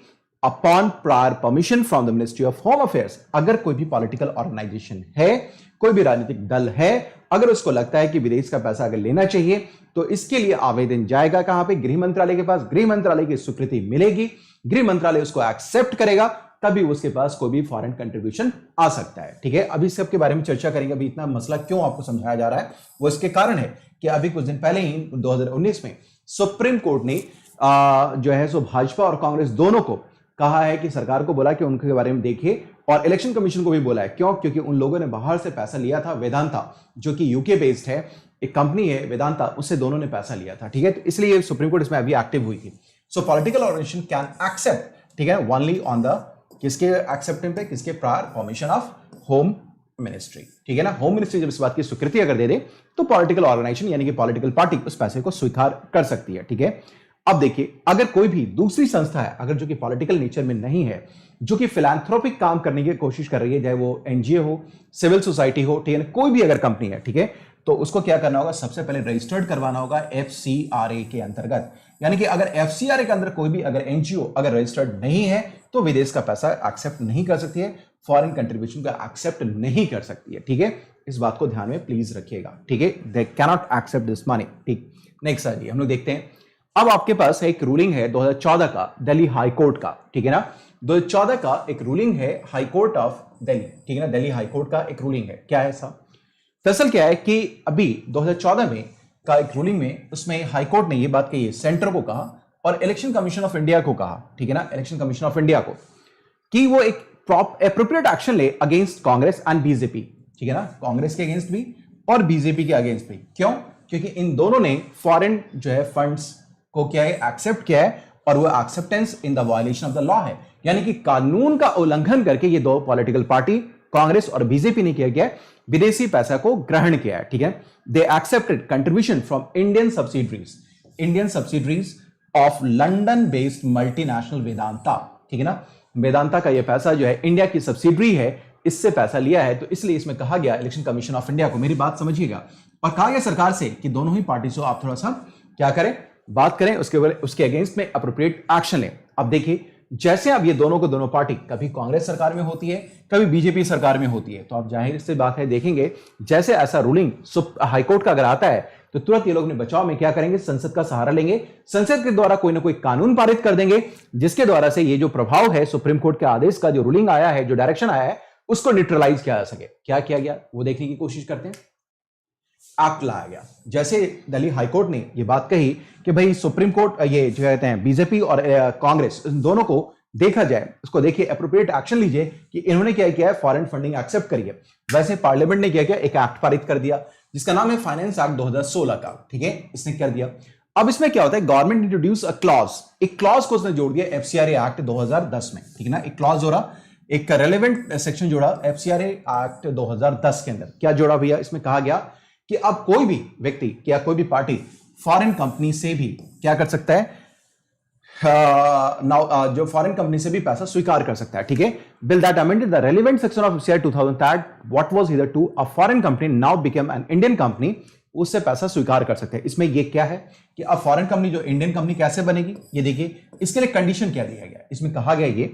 upon prior permission from the ministry of home affairs. अगर कोई भी पॉलिटिकल ऑर्गेनाइजेशन है, कोई भी राजनीतिक दल है, अगर उसको लगता है कि विदेश का पैसा अगर लेना चाहिए तो इसके लिए आवेदन जाएगा कहां पे, गृह मंत्रालय के पास, गृह मंत्रालय की स्वीकृति मिलेगी, गृह मंत्रालय उसको एक्सेप्ट करेगा तभी उसके पास कोई भी फॉरेन कंट्रीब्यूशन आ सकता है। ठीक है, अभी सब के बारे में चर्चा करेंगे। अभी इतना मसला क्यों आपको समझाया जा रहा है, वो इसके कारण है कि अभी कुछ दिन पहले ही 2019 में सुप्रीम कोर्ट ने जो है सो भाजपा और कांग्रेस दोनों को कहा है कि सरकार को बोला कि उनके बारे में देखिए, और इलेक्शन कमीशन को भी बोला है। क्यों? क्योंकि उन लोगों ने बाहर से पैसा लिया था। वेदांता जो कि यूके बेस्ड है, एक कंपनी है वेदांता, उससे दोनों ने पैसा लिया था। ठीक है, तो इसलिए सुप्रीम कोर्ट इसमें अभी एक्टिव हुई थी। So political organisation can accept, ठीक है, ओनली ऑन द किसके एक्सेप्टेंस पे, किसके prior permission of home ministry. ठीक है ना, होम मिनिस्ट्री जब इस बात की स्वीकृति अगर दे दे तो पॉलिटिकल ऑर्गेनाइजेशन यानी कि पॉलिटिकल पार्टी उस पैसे को स्वीकार कर सकती है। ठीक है, अब देखिए, अगर कोई भी दूसरी संस्था है अगर जो कि पॉलिटिकल नेचर में नहीं है, जो कि फिलैंथ्रोपिक काम करने की कोशिश कर रही है, चाहे वो एनजीओ हो, सिविल सोसाइटी हो, ठीक है, कोई भी अगर कंपनी है, ठीक है, तो उसको क्या करना होगा, सबसे पहले रजिस्टर्ड करवाना होगा एफसीआरए के अंतर्गत। यानी कि अगर एफसीआरए के अंदर कोई भी अगर एनजीओ अगर रजिस्टर्ड नहीं है तो विदेश का पैसा एक्सेप्ट नहीं कर सकती है, फॉरेन कंट्रीब्यूशन का एक्सेप्ट नहीं कर सकती है। ठीक है, इस बात को ध्यान में प्लीज रखिएगा। ठीक है, they can not accept this money. ठीक, नेक्स्ट आइए हम लोग देखते हैं। अब आपके पास एक रूलिंग है 2014 का दिल्ली हाई कोर्ट का। ठीक है ना, 2014 का एक रूलिंग है हाई कोर्ट ऑफ दिल्ली। ठीक है ना, दिल्ली हाई कोर्ट का एक रूलिंग है। क्या है साहब, दरअसल क्या है कि अभी 2014 में का एक रूलिंग में उसमें हाई कोर्ट ने यह बात कही है, सेंटर को कहा और इलेक्शन कमीशन ऑफ इंडिया को कहा, ठीक है ना, इलेक्शन कमीशन ऑफ इंडिया को, कि वो एक एप्रोप्रिएट एक्शन ले अगेंस्ट कांग्रेस एंड बीजेपी। ठीक है ना, कांग्रेस के अगेंस्ट भी और बीजेपी के अगेंस्ट भी। क्यों? क्योंकि इन दोनों ने फॉरेन जो है फंड्स को क्या है, एक्सेप्ट किया है, और वो acceptance in the violation of the law है। यानी कि कानून का उल्लंघन करके ये दो पॉलिटिकल पार्टी कांग्रेस और बीजेपी ने किया गया, विदेशी पैसा को ग्रहण किया है। ठीक है, they accepted contribution from Indian subsidiaries of London based multinational Vedanta. ठीक है ना, वेदांता का ये पैसा जो है इंडिया की सब्सिडरी है, इससे पैसा लिया है। तो इसलिए इसमें कहा गया इलेक्शन कमीशन ऑफ इंडिया को, मेरी बात समझिएगा, और कहा गया सरकार से कि दोनों ही पार्टी से आप थोड़ा सा क्या करें, बात करें, उसके अगेंस्ट में अप्रोप्रिएट एक्शन लें। अब देखिए, जैसे अब ये दोनों को दोनों पार्टी कभी कांग्रेस सरकार में होती है, कभी बीजेपी सरकार में होती है, तो आप जाहिर सी बात है देखेंगे जैसे ऐसा रूलिंग हाईकोर्ट का अगर आता है तो तुरंत ये लोग ने बचाव में क्या करेंगे, संसद का सहारा लेंगे, संसद के द्वारा कोई ना कोई कानून पारित कर देंगे, जिसके द्वारा से ये जो प्रभाव है सुप्रीम कोर्ट के आदेश का, जो रूलिंग आया है, जो डायरेक्शन आया है, उसको न्यूट्रलाइज किया जा सके। क्या किया गया वो देखने की कोशिश करते हैं। एक्ट लाया गया, जैसे दिल्ली हाईकोर्ट ने यह बात कही कि भाई सुप्रीम कोर्ट, ये जो कहते हैं बीजेपी और कांग्रेस, इन दोनों को देखा जाए, उसको देखिए, एप्रोप्रिएट एक्शन लीजिए कि इन्होंने क्या किया है, फॉरेन फंडिंग एक्सेप्ट करिए। वैसे पार्लियामेंट ने क्या किया, एक एक्ट पारित कर दिया जिसका नाम है फाइनेंस एक्ट 2016 का। ठीक है, इसने कर दिया। अब इसमें क्या होता है, गवर्नमेंट इंट्रोड्यूस अ क्लॉज, एक क्लॉज को उसने जोड़ दिया एफसीआरए एक्ट 2010 में। ठीक है ना, एक क्लॉज जोड़ा, एक रेलेवेंट सेक्शन जोड़ा एफसीआरए एक्ट 2010 के अंदर। क्या जोड़ा भैया, इसमें कहा गया कि अब कोई भी व्यक्ति या कोई भी पार्टी फॉरेन कंपनी से भी क्या कर सकता है, जो फॉरेन कंपनी से भी पैसा स्वीकार कर सकता है। ठीक है, bill that amended the relevant section of FCRA 2000 that what was hereto a foreign company now become an Indian company, उससे पैसा स्वीकार कर सकते हैं। इसमें ये क्या है कि अब फॉरेन कंपनी जो इंडियन कंपनी कैसे बनेगी, ये देखिए, इसके लिए कंडीशन क्या दिया गया, इसमें कहा गया ये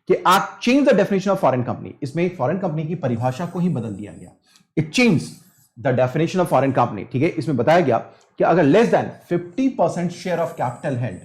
कि act change the definition of foreign company, इसमें फॉरेन कंपनी की परिभाषा को ही बदल दिया गया। It change the definition of foreign company. ठीक है, इसमें बताया गया कि अगर less than 50% share of capital held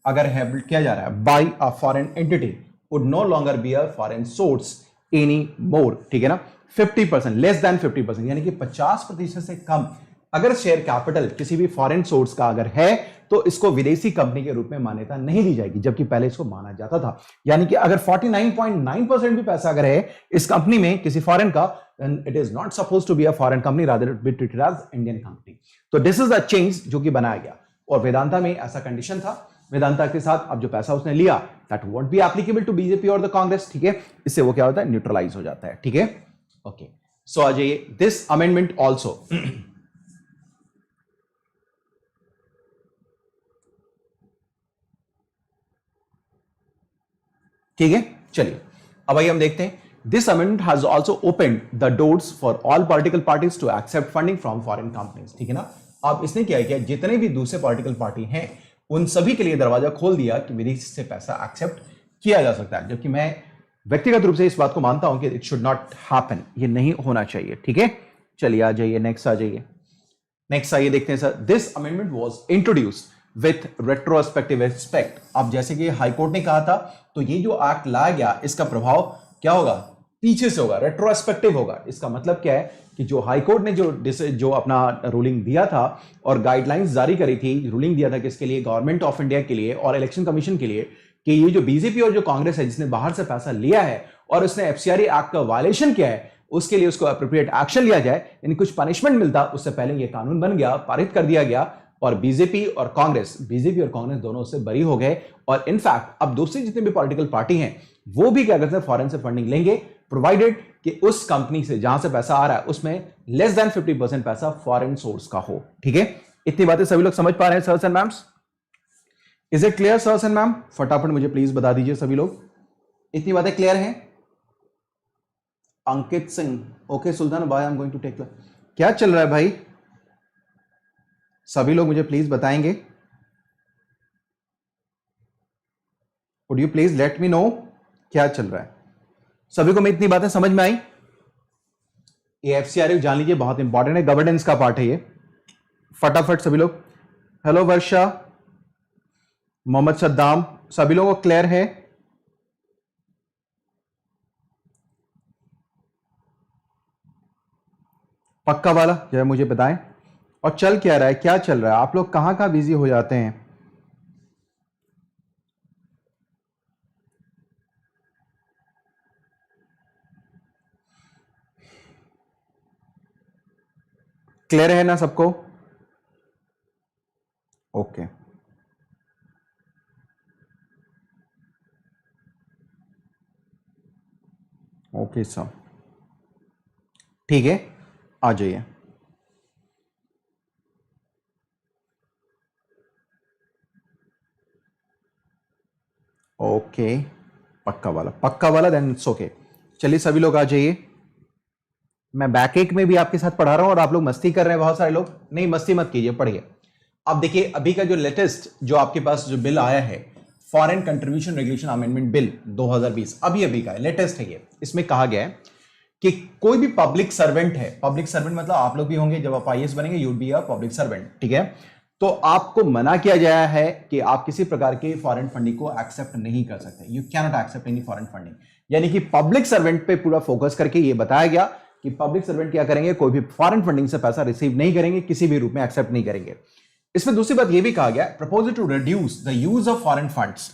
अगर हेल्ड किया जा रहा है by a foreign entity would no longer be a foreign source any more. ठीक है ना, 50%, लेस देन 50%, यानी कि 50% से कम अगर शेयर कैपिटल किसी भी फॉरेन सोर्स का अगर है तो इसको विदेशी कंपनी के रूप में मान्यता नहीं दी जाएगी, जबकि पहले इसको माना जाता था। यानी कि अगर 49.9% भी पैसा अगर है इस कंपनी में किसी फॉरेन का, then it is not supposed to be a foreign company, rather it be treated as Indian company. तो this is the change जो कि बनाया गया, और वेदांता में ऐसा कंडीशन था। वेदांता के साथ अब जो पैसा उसने लिया that won't be applicable to BJP और द कांग्रेस। ठीक है, इससे वो क्या होता है, न्यूट्रलाइज हो जाता है। ठीक है, ओके, सो आ जाइए, दिस अमेंडमेंट ऑल्सो, ठीक है, चलिए अब आइए हम देखते हैं। This amendment has also opened the doors for all political parties to accept funding from foreign companies. ठीक है ना, अब इसने क्या किया, जितने भी दूसरे पॉलिटिकल पार्टी हैं उन सभी के लिए दरवाजा खोल दिया कि विदेश से पैसा एक्सेप्ट किया जा सकता है, जबकि मैं व्यक्तिगत रूप से इस बात को मानता हूं कि इट शुड नॉट हैपन, ये नहीं होना चाहिए। ठीक है, चलिए आ जाइए, नेक्स्ट आ जाइए, नेक्स्ट आइए देखते हैं sir. This amendment was introduced with retrospective aspect. अब जैसे कि हाईकोर्ट ने कहा था, तो ये जो एक्ट लाया गया इसका प्रभाव क्या होगा, पीछे से होगा, रेट्रोस्पेक्टिव होगा। इसका मतलब क्या है कि जो हाईकोर्ट ने जो अपना रूलिंग दिया था और गाइडलाइंस जारी करी थी, रूलिंग दिया था किसके लिए, गवर्नमेंट ऑफ इंडिया के लिए और इलेक्शन कमीशन के लिए, कि ये जो बीजेपी और जो कांग्रेस है जिसने बाहर से पैसा लिया है और उसने एफसीआरए एक्ट का वायलेशन किया है, उसके लिए उसको अप्रोप्रिएट एक्शन लिया जाए, यानी कुछ पनिशमेंट मिलता। उससे पहले ये कानून बन गया, पारित कर दिया गया, और बीजेपी और कांग्रेस दोनों उससे बरी हो गए। और इनफैक्ट अब दूसरी जितनी भी पॉलिटिकल पार्टी हैं वो भी क्या करते हैं, फॉरेन से फंडिंग लेंगे, प्रोवाइडेड कि उस कंपनी से जहां से पैसा आ रहा है उसमें लेस देन 50% पैसा फॉरेन सोर्स का हो। ठीक है, इतनी बातें सभी लोग समझ पा रहे हैं sirs and ma'ams? Is it clear sirs and ma'am? फटाफट मुझे प्लीज बता दीजिए सभी लोग, इतनी बातें क्लियर हैं? अंकित सिंह, ओके सुल्तान भाई, I am going to take. क्या चल रहा है भाई, सभी लोग मुझे प्लीज बताएंगे? Would you please let me know क्या चल रहा है? सभी को मैं इतनी बातें समझ में आई? ये एफसीआरए जान लीजिए, बहुत इंपॉर्टेंट है, गवर्नेंस का पार्ट है ये। फटाफट सभी लोग, हेलो वर्षा, मोहम्मद सद्दाम, सभी लोगों को क्लियर है? पक्का वाला जरा मुझे बताएं। और चल क्या रहा है, क्या चल रहा है, आप लोग कहां कहां बिजी हो जाते हैं? क्लियर है ना सबको? ओके ओके सर, ठीक है, आ जाइए। ओके, पक्का वाला देन इट्स ओके। चलिए सभी लोग आ जाइए। मैं बैक एक में भी आपके साथ पढ़ा रहा हूं और आप लोग मस्ती कर रहे हैं, बहुत सारे लोग। नहीं मस्ती मत कीजिए, पढ़िए। अब देखिए अभी का जो लेटेस्ट जो आपके पास जो बिल आया है, foreign contribution regulation amendment bill 2020, अभी का है, लेटेस्ट है ये। इसमें कहा गया है कि कोई भी पब्लिक सर्वेंट है, पब्लिक सर्वेंट मतलब आप लोग भी होंगे, जब आप आईएएस बनेंगे you be a public servant, ठीक है? तो आपको मना किया गया है कि आप किसी प्रकार के फॉरेन फंडिंग को एक्सेप्ट नहीं कर सकते। You can not accept any foreign funding. यानी कि पब्लिक सर्वेंट पे पूरा फोकस करके ये बताया गया कि पब्लिक सर्वेंट क्या करेंगे, कोई भी फॉरेन फंडिंग से पैसा रिसीव नहीं करेंगे, किसी भी रूप में एक्सेप्ट नहीं करेंगे। इसमें दूसरी बात यह भी कहा गया, proposal to reduce the use of foreign funds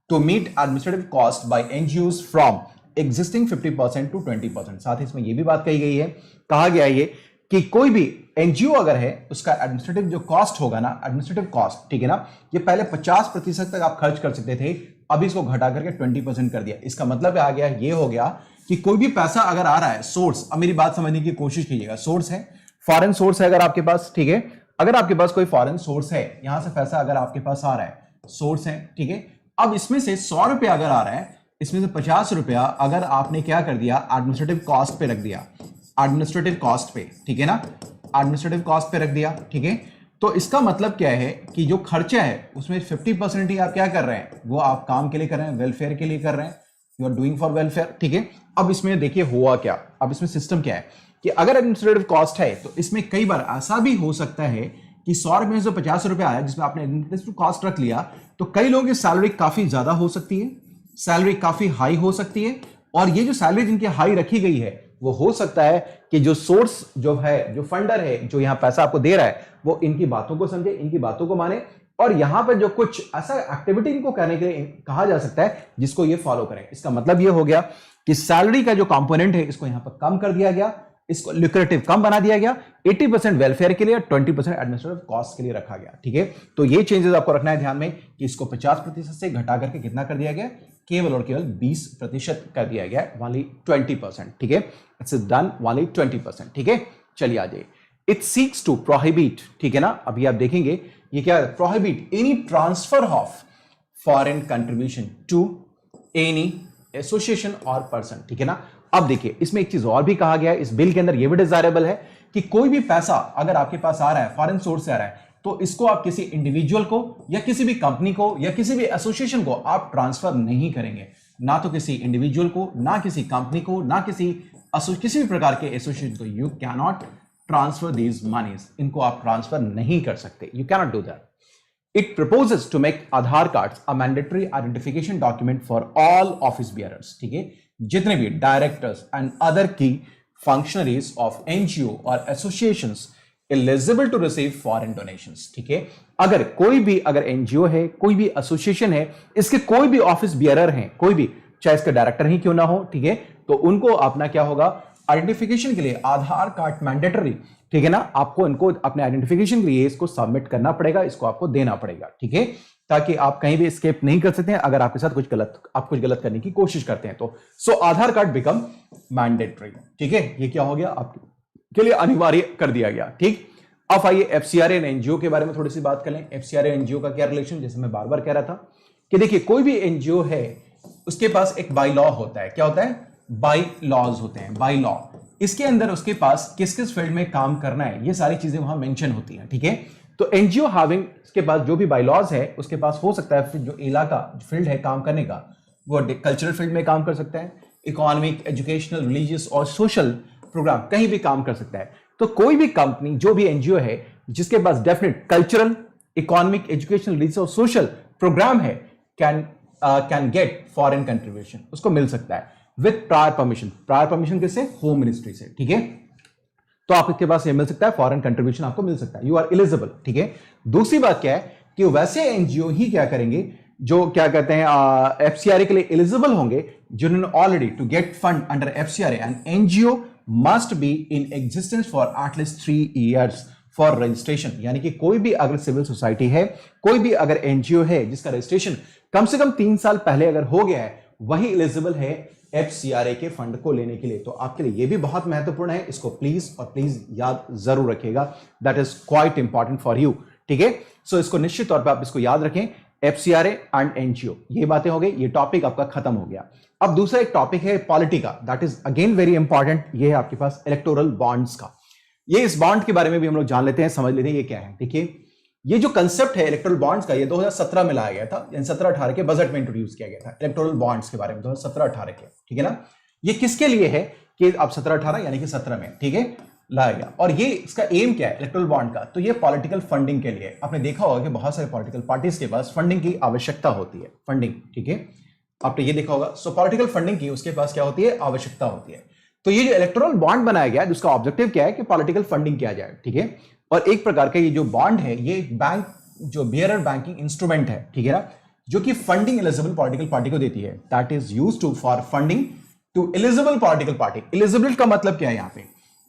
to meet administrative cost by NGOs from existing 50% to 20%। साथ ही इसमें यह भी बात कही गई है, कहा गया है ये कि कोई भी एनजीओ अगर है उसका एडमिनिस्ट्रेटिव जो कॉस्ट होगा ना, एडमिनिस्ट्रेटिव कॉस्ट, ठीक है ना, ये पहले 50% तक आप खर्च कर सकते थे, अभी इसको घटा करके 20% कर दिया। इसका मतलब आ गया, ये हो गया कि कोई भी पैसा अगर आ रहा है, सोर्स, अब मेरी बात समझने की कोशिश कीजिएगा, सोर्स है, फॉरेन सोर्स है अगर आपके पास, ठीक है, अगर आपके पास कोई फॉरेन सोर्स है, यहां से पैसा अगर आपके पास आ रहा है, सोर्स है, ठीक है, अब इसमें से 100 रुपया अगर आ रहा है, इसमें से 50 रुपया अगर आपने क्या कर दिया, एडमिनिस्ट्रेटिव कॉस्ट पे रख दिया, एडमिनिस्ट्रेटिव कॉस्ट पे, ठीक है ना, एडमिनिस्ट्रेटिव कॉस्ट पे रख दिया, ठीक है, तो इसका मतलब क्या है कि जो खर्चा है उसमें 50% ही आप क्या कर रहे हैं, वो आप काम के लिए कर रहे हैं, वेलफेयर के लिए कर रहे हैं, you are doing for welfare, ठीक है। अब इसमें देखिए हुआ क्या, अब इसमें सिस्टम क्या है कि अगर एडमिनिस्ट्रेटिव कॉस्ट है तो इसमें कई बार ऐसा भी हो सकता है कि 100 रुपए में से 50 रुपए आया जिसमें आपने एडमिनिस्ट्रेटिव कॉस्ट रख लिया, तो कई लोगों की सैलरी काफी ज्यादा हो सकती है, सैलरी काफी हाई हो सकती है, और ये जो सैलरी जिनकी हाई रखी गई है वो हो सकता है कि जो सोर्स जो है, जो फंडर है, जो यहां पैसा आपको दे रहा है, वो इनकी बातों को समझे, इनकी बातों को माने, और यहां पर जो कुछ ऐसा एक्टिविटी इनको करने के लिए कहा जा सकता है जिसको ये फॉलो करें। इसका मतलब ये हो गया कि सैलरी का जो कंपोनेंट है इसको यहां पर कम कर दिया गया, इसको ल्यूक्रेटिव कम बना दिया गया, 80% वेलफेयर के लिए, 20% एडमिनिस्ट्रेटिव कॉस्ट के लिए रखा गया, ठीक है। तो ये चेंजेस आपको रखना है ध्यान में कि इसको 50% से घटा करके कितना कर दिया गया, केवल और केवल 20% कर दिया गया, ओनली 20%, ठीक है। इट्स डन ओनली 20%, ठीक है। चलिए आ जाइए, इट सीक्स टू प्रोहिबिट, ठीक है ना, अभी आप देखेंगे ये क्या, prohibit any transfer of foreign contribution to any association और पर्सन, ठीक है ना। अब देखिए इसमें एक चीज और भी कहा गया है, इस बिल के अंदर यह भी डिजायरेबल है कि कोई भी पैसा अगर आपके पास आ रहा है, फॉरेन सोर्स से आ रहा है, तो इसको आप किसी इंडिविजुअल को या किसी भी कंपनी को या किसी भी एसोसिएशन को आप ट्रांसफर नहीं करेंगे, ना तो किसी इंडिविजुअल को, ना किसी कंपनी को, ना किसी भी प्रकार के एसोसिएशन को। You can not transfer these monies, इनको आप ट्रांसफर नहीं कर सकते, you can not do that. It proposes to make Aadhaar cards a mandatory identification document for all office bearers. ठीक है, जितने भी directors and other key functionaries of NGO और associations eligible to receive foreign donations. ठीक है, अगर कोई भी अगर एनजीओ है, कोई भी एसोसिएशन है, इसके कोई भी ऑफिस बियरर हैं, कोई भी, चाहे इसका डायरेक्टर ही क्यों ना हो, ठीक है, तो उनको अपना क्या होगा, आइडेंटिफिकेशन के लिए आधार कार्ड मैंडेटरी. ठीक है ना, आपको इनको अपने आइडेंटिफिकेशन के लिए इसको सबमिट करना पड़ेगा, इसको आपको देना पड़ेगा. ठीक है, ताकि आप कहीं भी स्केप नहीं कर सकते हैं अगर आपके साथ कुछ गलत करने की कोशिश करते हैं तो. सो आधार कार्ड बिकम मैंडेटरी. ठीक है, ये क्या हो गया, आपके लिए अनिवार्य कर दिया गया. ठीक, अब आइए एफसीआरए एंड एनजीओ के बारे में थोड़ी सी बात कर लें. एफसीआरए एनजीओ का क्या रिलेशन, जैसे मैं बार बार कह रहा था कि देखिए कोई भी एनजीओ है उसके पास एक बाई लॉ होता है. क्या होता है, बाई लॉज होते हैं, बाई लॉ. इसके अंदर उसके पास किस किस फील्ड में काम करना है ये सारी चीजें वहां मेंशन होती हैं. ठीक है, तो एनजीओ हैविंग के पास जो भी बाई लॉज है उसके पास हो सकता है जो इलाका फील्ड है काम करने का, वो कल्चरल फील्ड में काम कर सकता है, इकोनॉमिक, एजुकेशनल, रिलीजियस और सोशल प्रोग्राम कहीं भी काम कर सकता है. तो कोई भी कंपनी, जो भी एनजीओ है जिसके पास definite cultural, economic, educational, religious और सोशल प्रोग्राम है, कैन गेट फॉरेन कंट्रीब्यूशन, उसको मिल सकता है with prior permission. Prior permission किससे, होम मिनिस्ट्री से. ठीक है, तो आपके पास ये मिल सकता है, फॉरेन कंट्रीब्यूशन आपको मिल सकता है, यू आर एलिजिबल. ठीक है, दूसरी बात क्या है कि वैसे एनजीओ ही क्या करेंगे जो क्या कहते हैं एफसीआरए के लिए एलिजिबल होंगे, जिन्होंने already to get fund under FCRA and NGO must be in existence for at least 3 years for registration. यानी कि कोई भी अगर सिविल सोसाइटी है, कोई भी अगर एनजीओ है जिसका रजिस्ट्रेशन कम से कम 3 साल पहले अगर हो गया है, वही एलिजिबल है एफसीआरए के फंड को लेने के लिए. तो आपके लिए यह भी बहुत महत्वपूर्ण है, इसको प्लीज और प्लीज याद जरूर रखिएगा. That is quite important for you. ठीक है, सो इसको निश्चित तौर पर आप इसको याद रखें, एफसीआरए एंड एनजीओ. ये बातें हो गई, ये टॉपिक आपका खत्म हो गया. अब दूसरा एक टॉपिक है पॉलिटी का, that is again very important. ये है आपके पास इलेक्टोरल बॉन्ड्स का. ये इस बॉन्ड के बारे में भी हम लोग जान लेते हैं, समझ लेते हैं ये क्या है. देखिए, ये जो कंसेप्ट है इलेक्टोरल बॉन्ड्स का, ये 2017 में लाया गया था, 17-18 के बजट में इंट्रोड्यूस किया गया था इलेक्टोरल बॉन्ड्स के बारे में 2017-18 के. ठीक है ना, ये किसके लिए है कि अब 17-18 यानी कि 17 में, ठीक है, लाया गया. और ये इसका एम क्या है इलेक्टोरल बॉन्ड का, तो ये पॉलिटिकल फंडिंग के लिए. आपने देखा होगा कि बहुत सारे पॉलिटिकल पार्टीज के पास फंडिंग की आवश्यकता होती है, फंडिंग. ठीक है, आपने ये देखा होगा. सो पॉलिटिकल फंडिंग की उसके पास क्या होती है, आवश्यकता होती है. तो ये जो इलेक्टोरल बॉन्ड बनाया गया है जिसका ऑब्जेक्टिव क्या है कि पॉलिटिकल फंडिंग किया जाए. ठीक है, और एक प्रकार का ये जो बॉन्ड है ये एक बैंक, जो बियरर बैंकिंग इंस्ट्रूमेंट है, ठीक है ना, जो कि फंडिंग एलिजिबल पॉलिटिकल पार्टी को देती है. That is used to for funding to eligible political party. Eligible का मतलब क्या है यहाँ पे,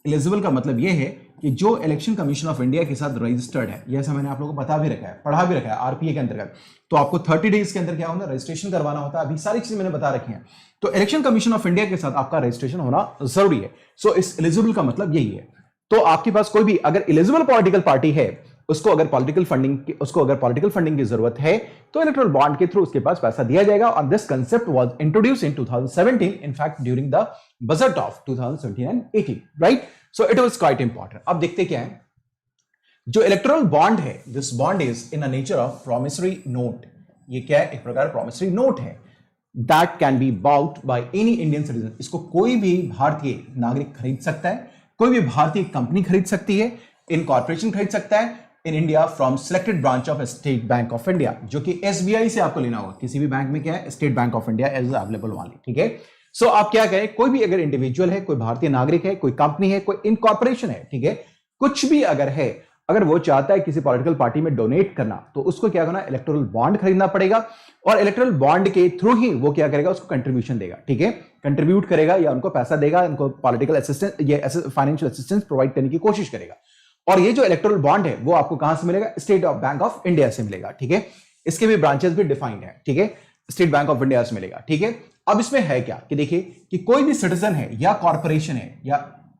एलिजिबल का मतलब यह है कि जो इलेक्शन कमीशन ऑफ इंडिया के साथ रजिस्टर्ड है, जैसा मैंने आप लोगों को बता भी रखा है, पढ़ा भी रखा है आरपीए के अंतर्गत, तो आपको 30 डेज के अंदर क्या होना, रजिस्ट्रेशन करवाना होता है. अभी सारी चीजें मैंने बता रखी हैं. तो इलेक्शन कमीशन ऑफ इंडिया के साथ आपका रजिस्ट्रेशन होना जरूरी है. सो इस एलिजिबल का मतलब यही है. तो आपके पास कोई भी अगर एलिजिबल पॉलिटिकल पार्टी है, उसको अगर पॉलिटिकल फंडिंग की जरूरत है तो इलेक्टोरल बॉन्ड के थ्रू उसके पास पैसा दिया जाएगा. और this concept was introduced in 2017, in fact during the budget of 2017 and 18, right. So it was quite important. अब देखते क्या है, जो इलेक्टोरल बॉन्ड है, this bond is in a nature of promissory note. ये क्या है, एक प्रकार प्रॉमिसरी नोट है. That can be bought by any Indian citizen. इसको कोई भी भारतीय नागरिक खरीद सकता है, कोई भी भारतीय कंपनी खरीद सकती है, इन कॉर्पोरेशन खरीद सकता है in India from selected branch of state bank of India, जो कि एसबीआई से आपको लेना होगा. किसी भी बैंक में क्या है, state bank of India is available वाली. ठीक है, सो आप क्या करें, कोई भी अगर इंडिविजुअल है, कोई भारतीय नागरिक है, कोई कंपनी है, कोई इनकॉर्पोरेशन है, ठीक है, कुछ भी अगर है, अगर वो चाहता है किसी पॉलिटिकल पार्टी में डोनेट करना, तो उसको क्या करना, इलेक्टोरल बॉन्ड खरीदना पड़ेगा. और इलेक्टोरल बॉन्ड के थ्रू ही वो क्या करेगा, उसको कंट्रीब्यूशन देगा. ठीक है, कंट्रीब्यूट करेगा या उनको पैसा देगा, उनको पॉलिटिकल असिस्टेंस या फाइनेंशियल असिस्टेंस प्रोवाइड करने की कोशिश करेगा. और ये जो इलेक्टोरल बॉन्ड है वो आपको कहां से मिलेगा, स्टेट बैंक ऑफ इंडिया से मिलेगा. ठीक है, इसके भी ब्रांचेस भी डिफाइंड है. ठीक है, स्टेट बैंक ऑफ इंडिया से मिलेगा. ठीक है, अब इसमें है क्या कि देखिए कि कोई भी सिटीजन है या कॉर्पोरेशन है या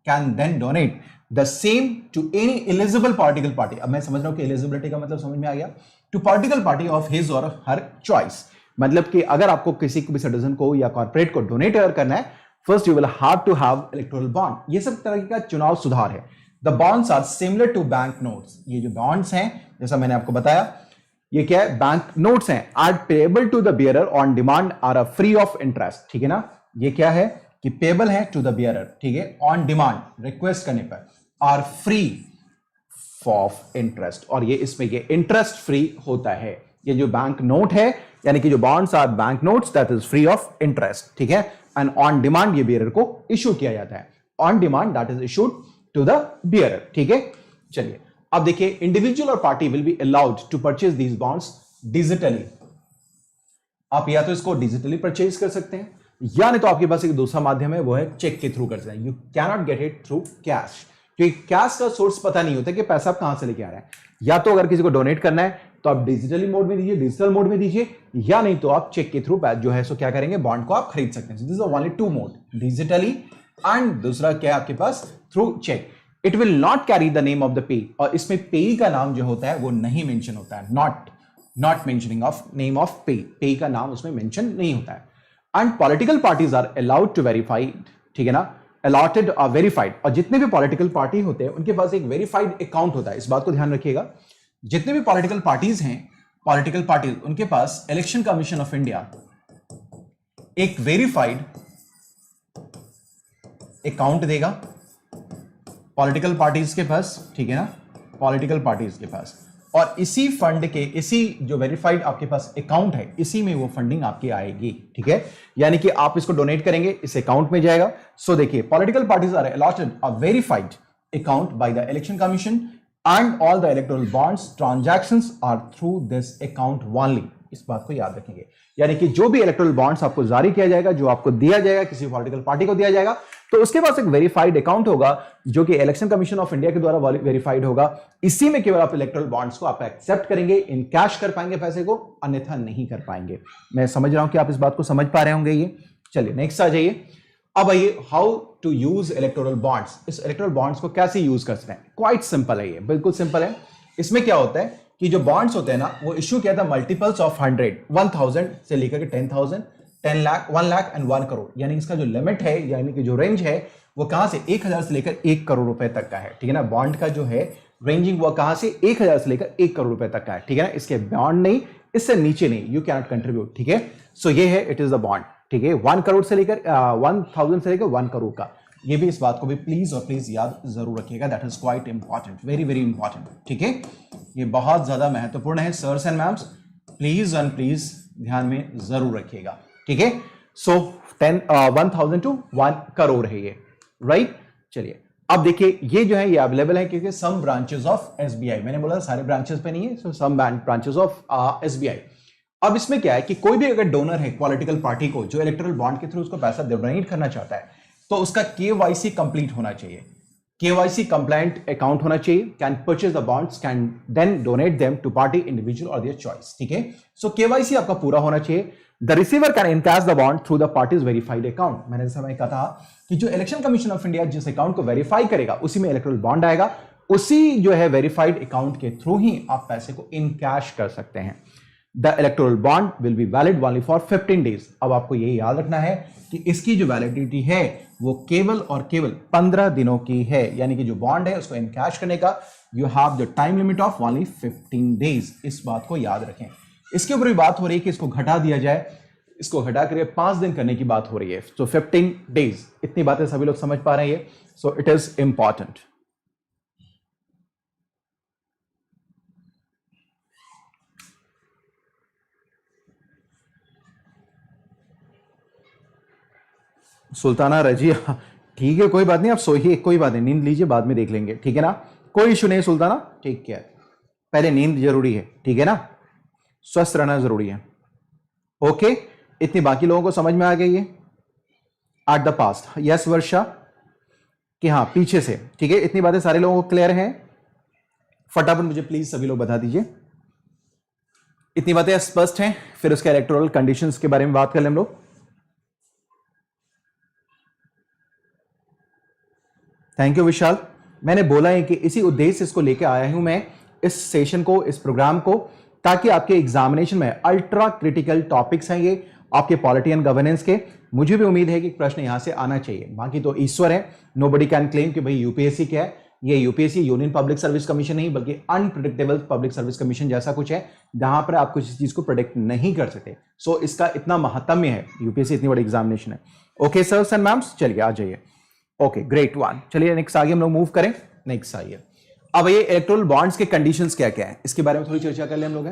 can then donate the same to any eligible political party. अब मैं समझ रहा हूं कि एलिजिबिलिटी का मतलब समझ में आ गया, to political party of his और हर चॉइस. मतलब कि अगर आपको किसी को भी सिटीजन को या कॉर्पोरेट को डोनेट अगर करना है, first you will have to have electoral bond. ये सब तरह का चुनाव सुधार है. The bonds are similar to bank notes. ये जो बॉन्ड्स हैं, जैसा मैंने आपको बताया, ये क्या है, बैंक नोट्स हैं. Are payable to the bearer on demand are a free of interest. ठीक है ना, ये क्या है कि पेबल है टू द बियरर, ठीक है, ऑन डिमांड, रिक्वेस्ट करने पर, आर फ्री ऑफ इंटरेस्ट, और ये इसमें ये इंटरेस्ट फ्री होता है। ये जो बैंक नोट है यानी कि जो bonds are bank notes, that is free of interest, ठीक है। एंड ऑन डिमांड ये बियरर को इशू किया जाता है, on demand that is issued to the bearer, ठीक है। चलिए अब देखिए, इंडिविजुअल और party will be allowed to purchase these bonds digitally. आप या तो इसको डिजिटली परचेज कर सकते हैं, या नहीं तो आपके पास एक दूसरा माध्यम है, वो है चेक के थ्रू कर सकते हैं। You cannot get it through cash, क्योंकि कैश का सोर्स पता नहीं होता कि पैसा आप कहां से लेके आ रहे हैं। या तो अगर किसी को डोनेट करना है तो आप डिजिटली मोड में दीजिए, डिजिटल मोड में दीजिए, या नहीं तो आप चेक के थ्रू जो है सो क्या करेंगे, बॉन्ड को आप खरीद सकते हैं। This is only two mode, digitally and दूसरा क्या है आपके पास, through cheque. It will not carry the name of the pay, और इसमें पे का नाम जो होता है वो नहीं मेंशन होता है, not mentioning of name of payee का नाम उसमें मेंशन नहीं होता है। And political parties are allowed to verified, ठीक है ना, अलॉटेड और वेरीफाइड। और जितने भी पॉलिटिकल पार्टी होते हैं उनके पास एक वेरीफाइड अकाउंट होता है, इस बात को ध्यान रखिएगा। जितने भी पॉलिटिकल पार्टीज उनके पास इलेक्शन कमीशन ऑफ इंडिया एक वेरीफाइड अकाउंट देगा पॉलिटिकल पार्टीज के पास, ठीक है ना, पॉलिटिकल पार्टीज के पास। और इसी फंड के, इसी जो वेरीफाइड आपके पास अकाउंट है, इसी में वो फंडिंग आपकी आएगी, ठीक है। यानी कि आप इसको डोनेट करेंगे, इस अकाउंट में जाएगा। सो देखिए, political parties are allotted a verified account by the election commission and all the electoral bonds transactions are through this account only. इस बात को याद रखेंगे, यानी कि जो भी इलेक्टोरल बॉन्ड्स आपको जारी किया जाएगा, जो आपको दिया जाएगा, किसी पॉलिटिकल पार्टी को दिया जाएगा, तो उसके पास एक वेरीफाइड अकाउंट होगा जो कि इलेक्शन कमीशन ऑफ इंडिया के द्वारा वेरीफाइड होगा। इसी में केवल आप इलेक्टोरल बॉन्ड्स को आप एक्सेप्ट करेंगे, इन कैश कर पाएंगे पैसे को, अन्यथा नहीं कर पाएंगे। मैं समझ रहा हूं कि आप इस बात को समझ पा रहे होंगे। ये चलिए नेक्स्ट आ जाइए। अब आइए, how to use electoral bonds. इस इलेक्टोरल बॉन्ड्स को कैसे यूज कर सकते हैं, क्वाइट सिंपल है, ये बिल्कुल सिंपल है। इसमें क्या होता है कि जो बॉन्ड्स होते हैं ना, वो इश्यू किया था मल्टीपल्स ऑफ 100, 1000 से लेकर के 10,000, 10 लाख, 1 लाख एंड 1 करोड़। यानी इसका जो लिमिट है, यानी कि जो रेंज है, वो कहां से 1000 से लेकर 1 करोड़ रुपए तक का है, ठीक है ना। बॉन्ड का जो है रेंजिंग वो कहां से 1000 से लेकर 1 करोड़ रुपए तक का है, ठीक है ना। इसके बॉन्ड नहीं, इससे नीचे नहीं, यू कैन नॉट कंट्रीब्यूट, ठीक है। सो ये है, इट इज द बॉन्ड, ठीक है। 1 करोड़ से लेकर 1000 से लेकर 1 करोड़ का। ये भी, इस बात को भी प्लीज और प्लीज याद जरूर रखिएगा, that is quite important, very very important, ठीक है। ये बहुत ज्यादा महत्वपूर्ण है sirs and ma'ams, please and please ध्यान में जरूर रखिएगा, ठीक है। सो 1000 टू 1 करोड़ है ये, राइट। चलिए अब देखिए, ये जो है ये अवेलेबल है क्योंकि सम ब्रांचेस ऑफ एसबीआई, मैंने बोला सारे ब्रांचेस पे नहीं है, सो सम ब्रांचेस ऑफ एसबीआई। अब इसमें क्या है कि कोई भी अगर डोनर है पॉलिटिकल पार्टी को, जो इलेक्टोरल बॉन्ड के थ्रू उसको पैसा डोनेट करना चाहता है, तो उसका केवाईसी कंप्लीट होना चाहिए, केवाईसी कंप्लायंट अकाउंट होना चाहिए, can purchase the bonds, can then donate them to party, individual और देयर चॉइस, ठीक है। सो केवाईसी आपका पूरा होना चाहिए। The receiver can encash the bond through the party's verified account. मैंने जैसा कहा था कि जो इलेक्शन कमीशन ऑफ इंडिया जिस अकाउंट को वेरीफाई करेगा, उसी में इलेक्टोरल बॉन्ड आएगा, उसी जो है वेरीफाइड अकाउंट के थ्रू ही आप पैसे को इन कैश कर सकते हैं। The electoral bond will be valid only for 15 days. अब आपको ये याद रखना है कि इसकी जो वैलिडिटी है वो केवल और केवल 15 दिनों की है, यानी कि जो बॉन्ड है उसको इनकैश करने का you have the time limit of only 15 days. इस बात को याद रखें। इसके ऊपर भी बात हो रही है कि इसको घटा दिया जाए, इसको घटा कर 5 दिन करने की बात हो रही है। सो 15 डेज, इतनी बातें सभी लोग समझ पा रहे हैं। So it is important. Sultana Razia, ठीक है, कोई बात नहीं, आप सोइए, कोई बात नहीं, नींद लीजिए, बाद में देख लेंगे, ठीक है ना, कोई इशू नहीं सुल्ताना, ठीक है। पहले नींद जरूरी है, ठीक है ना, स्वस्थ रहना जरूरी है। ओके, इतनी बाकी लोगों को समझ में आ गई है। एट द पास्ट, यस वर्षा, कि हाँ पीछे से, ठीक है, इतनी बातें सारे लोगों को क्लियर हैं। फटाफट मुझे प्लीज सभी लोग बता दीजिए, इतनी बातें स्पष्ट हैं। फिर उसके इलेक्टोरल कंडीशंस के बारे में बात कर लें हम लोग। थैंक यू विशाल। मैंने बोला है कि इसी उद्देश्य से इसको लेके आया हूं मैं, इस सेशन को, इस प्रोग्राम को, ताकि आपके एग्जामिनेशन में अल्ट्रा क्रिटिकल टॉपिक्स हैं ये आपके पॉलिटी एंड गवर्नेंस के। मुझे भी उम्मीद है कि प्रश्न यहां से आना चाहिए। बाकी तो ईश्वर है, नोबडी कैन क्लेम कि भाई यूपीएससी क्या है। ये UPSC union public service commission नहीं, बल्कि अनप्रिडिक्टेबल पब्लिक सर्विस कमीशन जैसा कुछ है, जहां पर आप कुछ चीज को प्रोडिक्ट नहीं कर सकते। सो इसका इतना महत्म्य है, यूपीएससी इतनी बड़ी एग्जामिनेशन है। ओके सर्स एंड मैम्स, चलिए आ जाइए। Okay great one. चलिए नेक्स्ट आगे हम लोग मूव करें। नेक्स्ट आइए, अब ये इलेक्टोरल बॉन्ड्स के कंडीशंस क्या क्या है, इसके बारे में थोड़ी चर्चा कर ले हम लोग।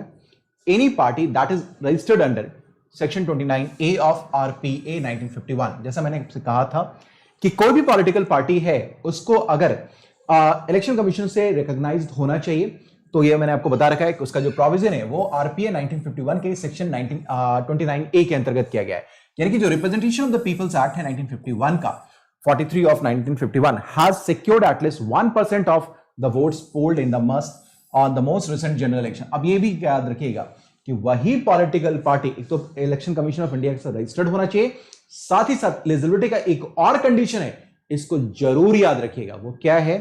Any party that is registered under section 29A of RPA 1951, जैसा मैंने आपसे कहा था कि कोई भी पॉलिटिकल पार्टी है उसको अगर इलेक्शन कमीशन से रिकॉग्नाइज्ड होना चाहिए, तो ये मैंने आपको बता रखा है कि उसका जो प्रोविजन है वो RPA 1951 के सेक्शन 29A के अंतर्गत किया गया है। यानी कि जो representation of the people's act है 1951 का 43 of 1951 has secured at least 1% of the votes polled in the must on the most recent general election. अब ये भी याद रखिएगा कि वही पॉलिटिकल पार्टी, एक तो इलेक्शन कमीशन ऑफ इंडिया के साथ रजिस्टर्ड होना चाहिए, साथ ही साथ एलिजिबिलिटी का एक और कंडीशन है, इसको जरूर याद रखिएगा। वो क्या है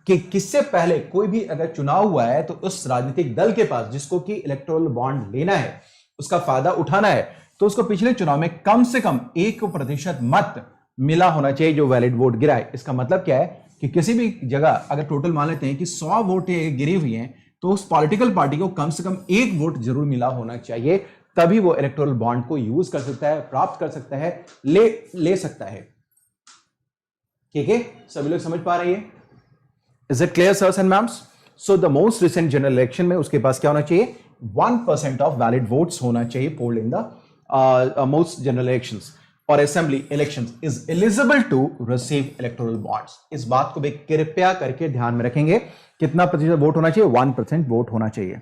कि किससे पहले कोई भी अगर चुनाव हुआ है तो उस राजनीतिक दल के पास जिसको कि इलेक्टोरल बॉन्ड लेना है, उसका फायदा उठाना है, तो उसको पिछले चुनाव में कम से कम 1% मत मिला होना चाहिए जो वैलिड वोट गिरा है। इसका मतलब क्या है कि किसी भी जगह अगर टोटल मान लेते हैं कि 100 वोट गिरी हुई हैं, तो उस पॉलिटिकल पार्टी को कम से कम 1 वोट जरूर मिला होना चाहिए, तभी वो इलेक्टोरल बॉन्ड को यूज कर सकता है, प्राप्त कर सकता है, ले सकता है। ठीक है, सभी लोग समझ पा रहे हैं? Is it clear sirs and ma'ams? So the most recent general election में उसके पास क्या होना चाहिए? 1% ऑफ वैलिड वोट्स होना चाहिए polled in the most general elections और assembly elections is eligible to receive electoral bonds. इस बात को भी कृपया करके ध्यान में रखेंगे। कितना प्रतिशत वोट होना चाहिए? 1% वोट होना चाहिए।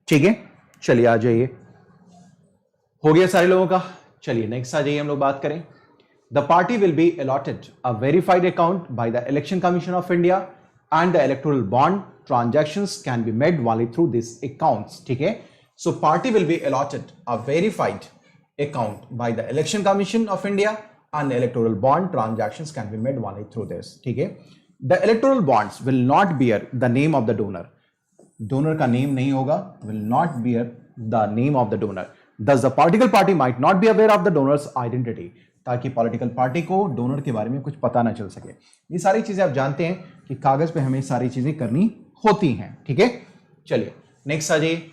ठीक है, चलिए आ जाइए। हो गया सारे लोगों का? चलिए नेक्स्ट आ जाइए, हम लोग बात करें। The party will be allotted a verified account by the election commission of India and the electoral bond transactions can be made only through these accounts. ठीक है, so party will be allotted a verified account by the election commission of India and the electoral bond transactions can be made only through this. ठीक है, the electoral bonds will not bear the name of the donor. Donor का name नहीं होगा, will not bear the name of the donor. Thus the political party might not be aware of the donor's identity. ताकि पॉलिटिकल पार्टी को डोनर के बारे में कुछ पता ना चल सके। ये सारी चीजें आप जानते हैं कि कागज पे हमें सारी चीजें करनी होती हैं। ठीक है, चलिए नेक्स्ट आ जाइए।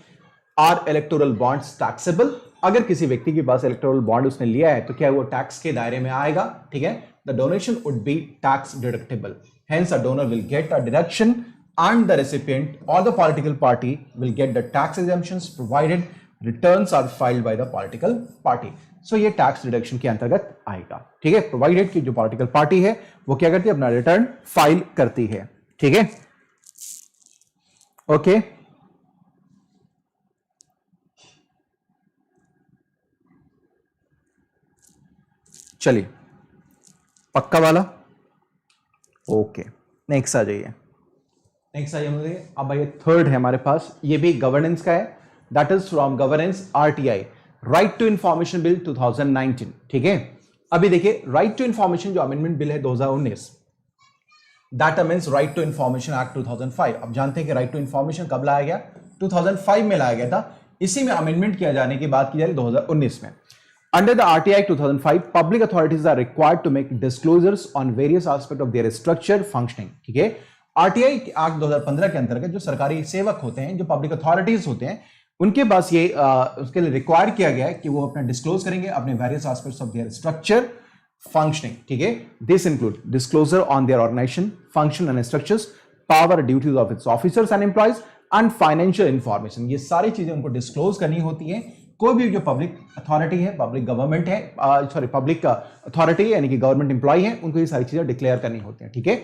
Are electoral bonds taxable? अगर किसी व्यक्ति के पास इलेक्टोरल बॉन्ड उसने लिया है तो क्या वो टैक्स के दायरे में आएगा? ठीक है, the donation would be tax deductible, hence a donor will get a deduction and the recipient or the political party will get the tax exemptions provided returns are filed by the political party. So ये टैक्स डिडक्शन के अंतर्गत आएगा। ठीक है, प्रोवाइडेड कि जो पॉलिटिकल पार्टी है वो क्या करती है? अपना रिटर्न फाइल करती है। ठीक है, ओके। चलिए पक्का वाला, ओके। नेक्स्ट आ जाइए, नेक्स्ट आइए मुझे। अब ये थर्ड है हमारे पास, ये भी गवर्नेंस का है, that is from governance RTI, right to information bill 2019। ठीक है, अभी देखिए राइट टू इंफॉर्मेशन जो अमेंडमेंट बिल है 2019, that means right to information act 2005। अब जानते हैं कि राइट टू इंफॉर्मेशन कब लाया गया? 2005 में लाया गया था, इसी में अमेंडमेंट किया जाने की बात की जा रही 2019 में। Under the RTI 2005, public authorities are required to make disclosures on various aspects of their structure functioning. ठीक है, RTI एक्ट 2015 के अंतर्गत जो सरकारी सेवक होते हैं, जो पब्लिक अथॉरिटीज होते हैं, उनके पास ये उसके लिए रिक्वायर किया गया है कि वो अपना डिस्क्लोज करेंगे अपने various aspects of their structure functioning. ठीक है, this include disclosure on their organisation function and structures, power duties of its officers and employees and financial information. ये सारी चीजें उनको डिस्क्लोज करनी होती है। कोई भी जो पब्लिक अथॉरिटी है, पब्लिक गवर्नमेंट है, सॉरी पब्लिक अथॉरिटी यानी कि गवर्नमेंट एम्प्लॉय है, उनको ये सारी चीजें डिक्लेयर करनी होती हैं। ठीक है,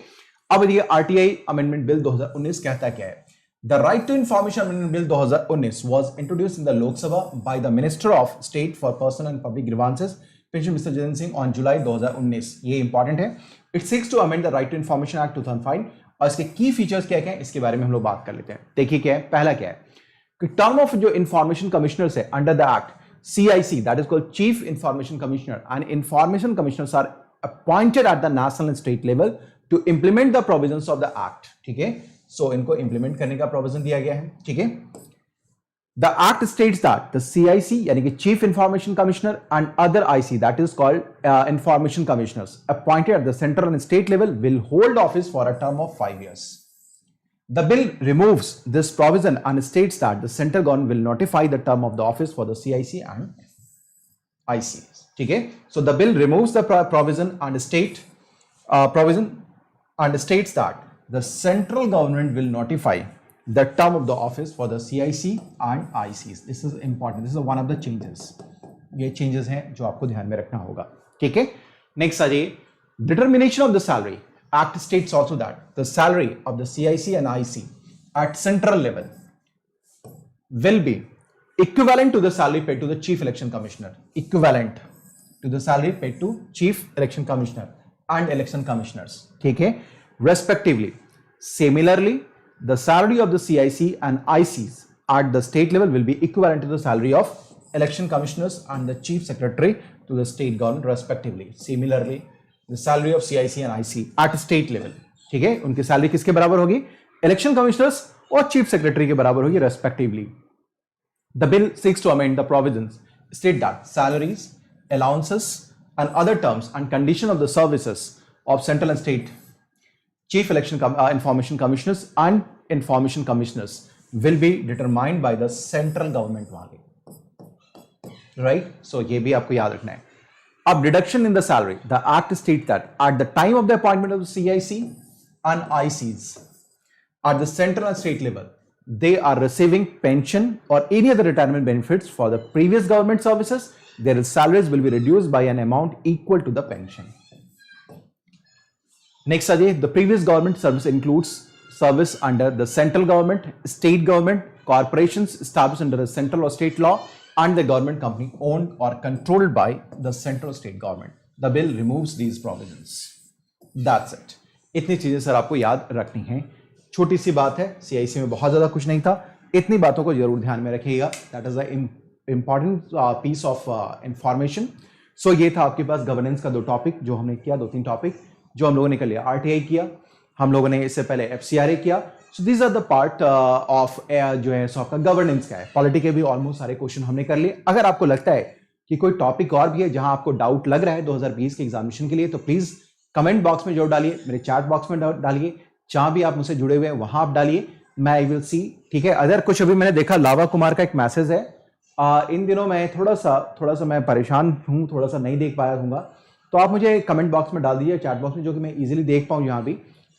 अब ये RTI अमेंडमेंट बिल 2019 कहता क्या है? The right to information amendment bill 2019 was introduced in the Lok Sabha by the minister of state for personnel and public grievances pension mister Jitendra Singh on July 2019। ये इंपॉर्टेंट है। It seeks to amend the right to information act 2005 और इसके की फीचर्स क्या क्या है इसके बारे में हम लोग बात कर लेते हैं। देखिए क्या है, पहला क्या है कि टर्म ऑफ जो इंफॉर्मेशन कमिश्नर्स है under the act CIC, that is called Chief Information Commissioner, and Information Commissioners are appointed at the national and state level to implement the provisions of the act. ठीक है, so इनको implement करने का provision दिया गया है। ठीक है, the act states that the CIC यानी कि Chief Information Commissioner and other IC, that is called Information Commissioners appointed at the central and state level will hold office for a term of 5 years. The bill removes this provision and states that the central government will notify the term of the office for the CIC and IC. ठीक है, so the bill removes the provision and states that the central government will notify the term of the office for the CIC and ICs. This is important. This is one of the changes. ये changes हैं जो आपको ध्यान में रखना होगा. ठीक है, next आ जाइए. Determination of the salary. Act states also that the salary of the CIC and IC at central level will be equivalent to the salary paid to the Chief Election Commissioner. Equivalent to the salary paid to Chief Election Commissioner and Election Commissioners. ठीक है, respectively. Similarly, the salary of the CIC and ICs at the state level will be equivalent to the salary of Election Commissioners and the Chief Secretary to the state government respectively. Similarly, the salary of CIC and IC at state level, ठीक है, उनकी सैलरी किसके बराबर होगी? Election Commissioners और Chief Secretary के बराबर होगी respectively. The bill seeks to amend the provisions state that salaries, allowances and other terms and conditions of the services of central and state chief election information commissioners and information commissioners will be determined by the central government वाले. Right? So ये भी आपको याद रखना है. अब deduction in the salary. The act states that at the time of the appointment of the CIC and ICs at the central and state level, they are receiving pension or any other retirement benefits for the previous government services, their salaries will be reduced by an amount equal to the pension. Next, Ajay, the previous government service includes service under the central government, state government, corporations established under the central or state law, and the government company owned or controlled by the central or state government. The bill removes these provisions. That's it. इतनी चीजें सर आपको याद रखनी है. छोटी सी बात है, CIC में बहुत ज्यादा कुछ नहीं था. इतनी बातों को जरूर ध्यान में रखिएगा. That is the important piece of information. So ये था आपके पास गवर्नेंस का 2 टॉपिक जो हमने किया, 2-3 टॉपिक जो हम लोगों ने कर लिया. RTI किया, हम लोगों ने इससे पहले FCRA किया. So these are the part of जो है सो आपका गवर्नेंस का है. पॉलिटी के भी ऑलमोस्ट सारे क्वेश्चन हमने कर लिए. अगर आपको लगता है कि कोई टॉपिक और भी है जहां आपको डाउट लग रहा है 2020 के एग्जामिनेशन के लिए, तो प्लीज कमेंट बॉक्स में जरूर डालिए, मेरे चैट बॉक्स में डालिए, जहां भी आप मुझसे जुड़े हुए हैं वहां आप डालिए, मैं आई विल सी. ठीक है, अगर कुछ अभी मैंने देखा लावा कुमार का एक मैसेज है, इन दिनों मैं थोड़ा सा मैं परेशान हूं, थोड़ा सा नहीं देख पाया हूँ, तो आप मुझे कमेंट बॉक्स में डाल दीजिए, चैट बॉक्स में, जो कि मैं इजीली देख पाऊँ. जहां भी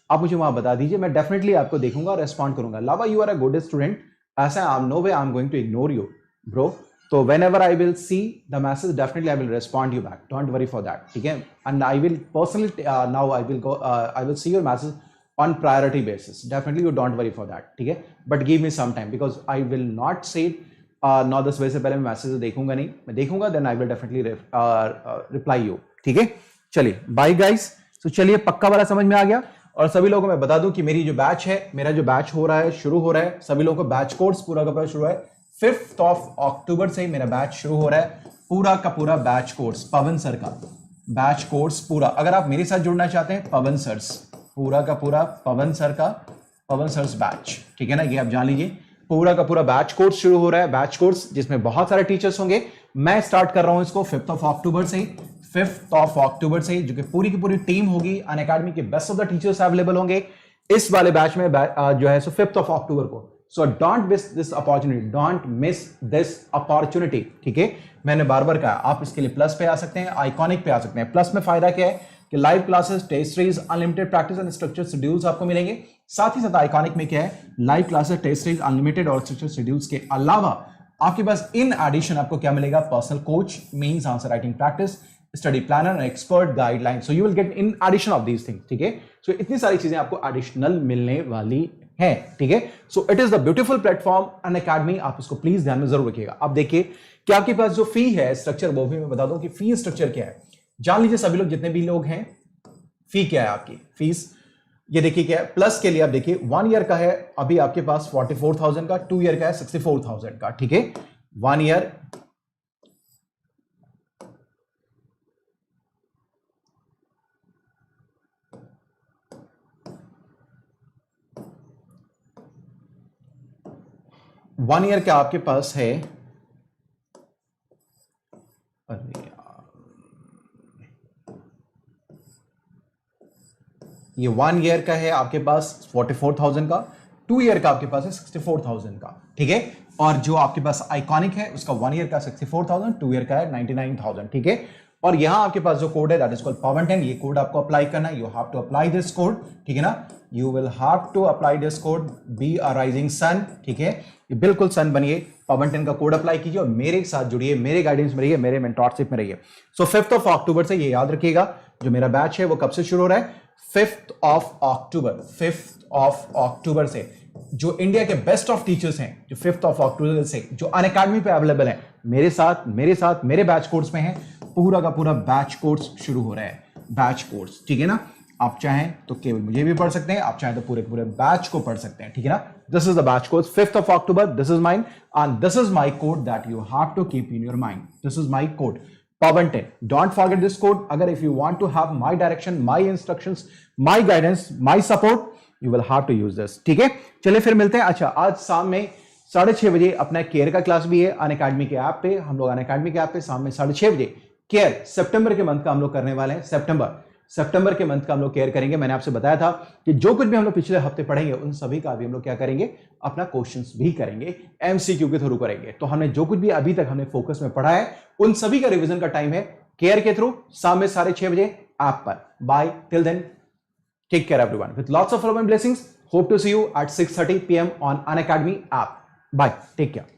आप मुझे वहां बता दीजिए, मैं डेफिनेटली आपको देखूंगा, रेस्पॉन्ड करूंगा. Lava, you are a good student, ऐसा I am no way I am going to ignore you bro. तो whenever I will see the message, definitely I will respond you back, don't worry for that. ठीक है, and I will personally now I will see your message on priority basis. Definitely you don't worry for that. ठीक है, but give me some time because I will not say 9-10 बजे से पहले मैं मैसेज देखूंगा नहीं, मैं देखूंगा then I will definitely reply you. ठीक है, चलिए बाय गाइस. तो चलिए पक्का वाला समझ में आ गया. और सभी लोगों को मैं बता दूं कि मेरी जो बैच है, मेरा जो बैच हो रहा है, शुरू हो रहा है, सभी लोगों को बैच कोर्स पूरा का पूरा शुरू है. 5th of October से मेरा बैच शुरू हो रहा है, पूरा का पूरा बैच कोर्स, पवन सर का बैच कोर्स पूरा. अगर आप मेरे साथ जुड़ना चाहते हैं, पवन सर्स, पूरा का पूरा पवन सर का, पवन सर्स बैच. ठीक है ना, ये आप जान लीजिए, पूरा का पूरा बैच कोर्स शुरू हो रहा है. बैच कोर्स जिसमें बहुत सारे टीचर्स होंगे. मैं स्टार्ट कर रहा हूं इसको 5th of October से, 5th of October से, जो कि पूरी की पूरी टीम होगी. अनअकैडमी के best of the teachers available होंगे इस वाले बैच में, जो है सो 5th of October को. So don't miss this opportunity, don't miss this opportunity. ठीक है, मैंने बार बार कहा, आप इसके लिए प्लस पे आ सकते हैं, आइकॉनिक पे आ सकते हैं. प्लस में फायदा क्या है कि live classes, test series, unlimited practice and structured schedules आपको मिलेंगे. साथ ही साथ आइकॉनिक में क्या है, live classes, test series, unlimited और स्ट्रक्चर्ड शेड्यूल्स के अलावा आपके पास इन एडिशन आपको क्या मिलेगा, personal coach, means answer writing practice, study planner, expert guideline. So you will get in addition of these things. ठीक है, सो इतनी सारी चीजें आपको एडिशनल मिलने वाली है. ठीक है, so it is the beautiful platform Unacademy. आप इसको प्लीज ध्यान में जरूर रखिएगा. अब देखिए कि आपके पास जो फी है स्ट्रक्चर, वो भी मैं बता दूं कि फी स्ट्रक्चर क्या है. जान लीजिए सभी लोग, जितने भी लोग हैं, फी क्या है आपकी फीस. ये देखिए क्या है, प्लस के लिए आप देखिए 1 ईयर का है अभी आपके पास 44,000 का, 2 ईयर का है 64,000 का. ठीक है, 1 ईयर 1 ईयर का आपके पास है, अरे ये 1 ईयर का है आपके पास 44,000 का, 2 ईयर का आपके पास है 64,000 का. ठीक है, और जो आपके पास आइकॉनिक है उसका 1 ईयर का 64,000, 2 ईयर का है 99,000, ठीक है। और यहां आपके पास जो कोड है दैट इज कॉल्ड पवन 10, ये कोड आपको अप्लाई करना है, you have to apply this code, ठीक है ना, you will have to apply this code, be a rising sun, ठीक है, ये बिल्कुल सन बनिए, पवन 10 का कोड अप्लाई कीजिए और मेरे साथ जुड़िए, मेरे गाइडेंस में रहिए, मेरे मेंटरशिप में रहिए। सो 5th ऑफ अक्टूबर से, ये याद रखिएगा, जो मेरा बैच है वो कब से शुरू हो रहा है, 5th of October, 5th of अक्टूबर से। जो इंडिया के बेस्ट ऑफ टीचर्स हैं, जो 5th ऑफ अक्टूबर से जो अनअकैडमी पे अवेलेबल है, मेरे बैच कोर्स में है, पूरा का पूरा बैच कोर्स शुरू हो रहा है, बैच कोर्स, ठीक है ना। आप चाहें तो केवल मुझे भी पढ़ सकते हैं, आप चाहें तो पूरे पूरे बैच को पढ़ सकते हैं, ठीक है ना। This is the batch course 5th of October, this is mine and this is my code that you have to keep in your mind, this is my code Pawan 10, don't forget this code. अगर if you want to have my direction, my instructions, my guidance, my support, you will have to use this, ठीक है। चलिए फिर मिलते हैं। अच्छा, आज शाम में 6:30 बजे अपना केयर का क्लास भी है अनअकैडमी के ऐप पे, हम लोग अनअकैडमी के ऐप पे शाम में 6:30 बजे केयर सितंबर के मंथ का हम लोग करने वाले हैं, सितंबर के मंथ का हम लोग केयर करेंगे। मैंने आपसे बताया था कि जो कुछ भी हम लोग पिछले हफ्ते पढ़ेंगे उन सभी का भी हम लोग क्या करेंगे, अपना क्वेश्चंस भी करेंगे, एमसीक्यू के थ्रू करेंगे। तो हमने जो कुछ भी अभी तक हमने फोकस में पढ़ा है उन सभी का रिवीजन का टाइम है केयर के थ्रू, शाम में 6:30 बजे ऐप पर। Bye, till then take care everyone with lots of love and blessings. Hope to see you at 6:30 p.m. on Unacademy app. Bye, take care.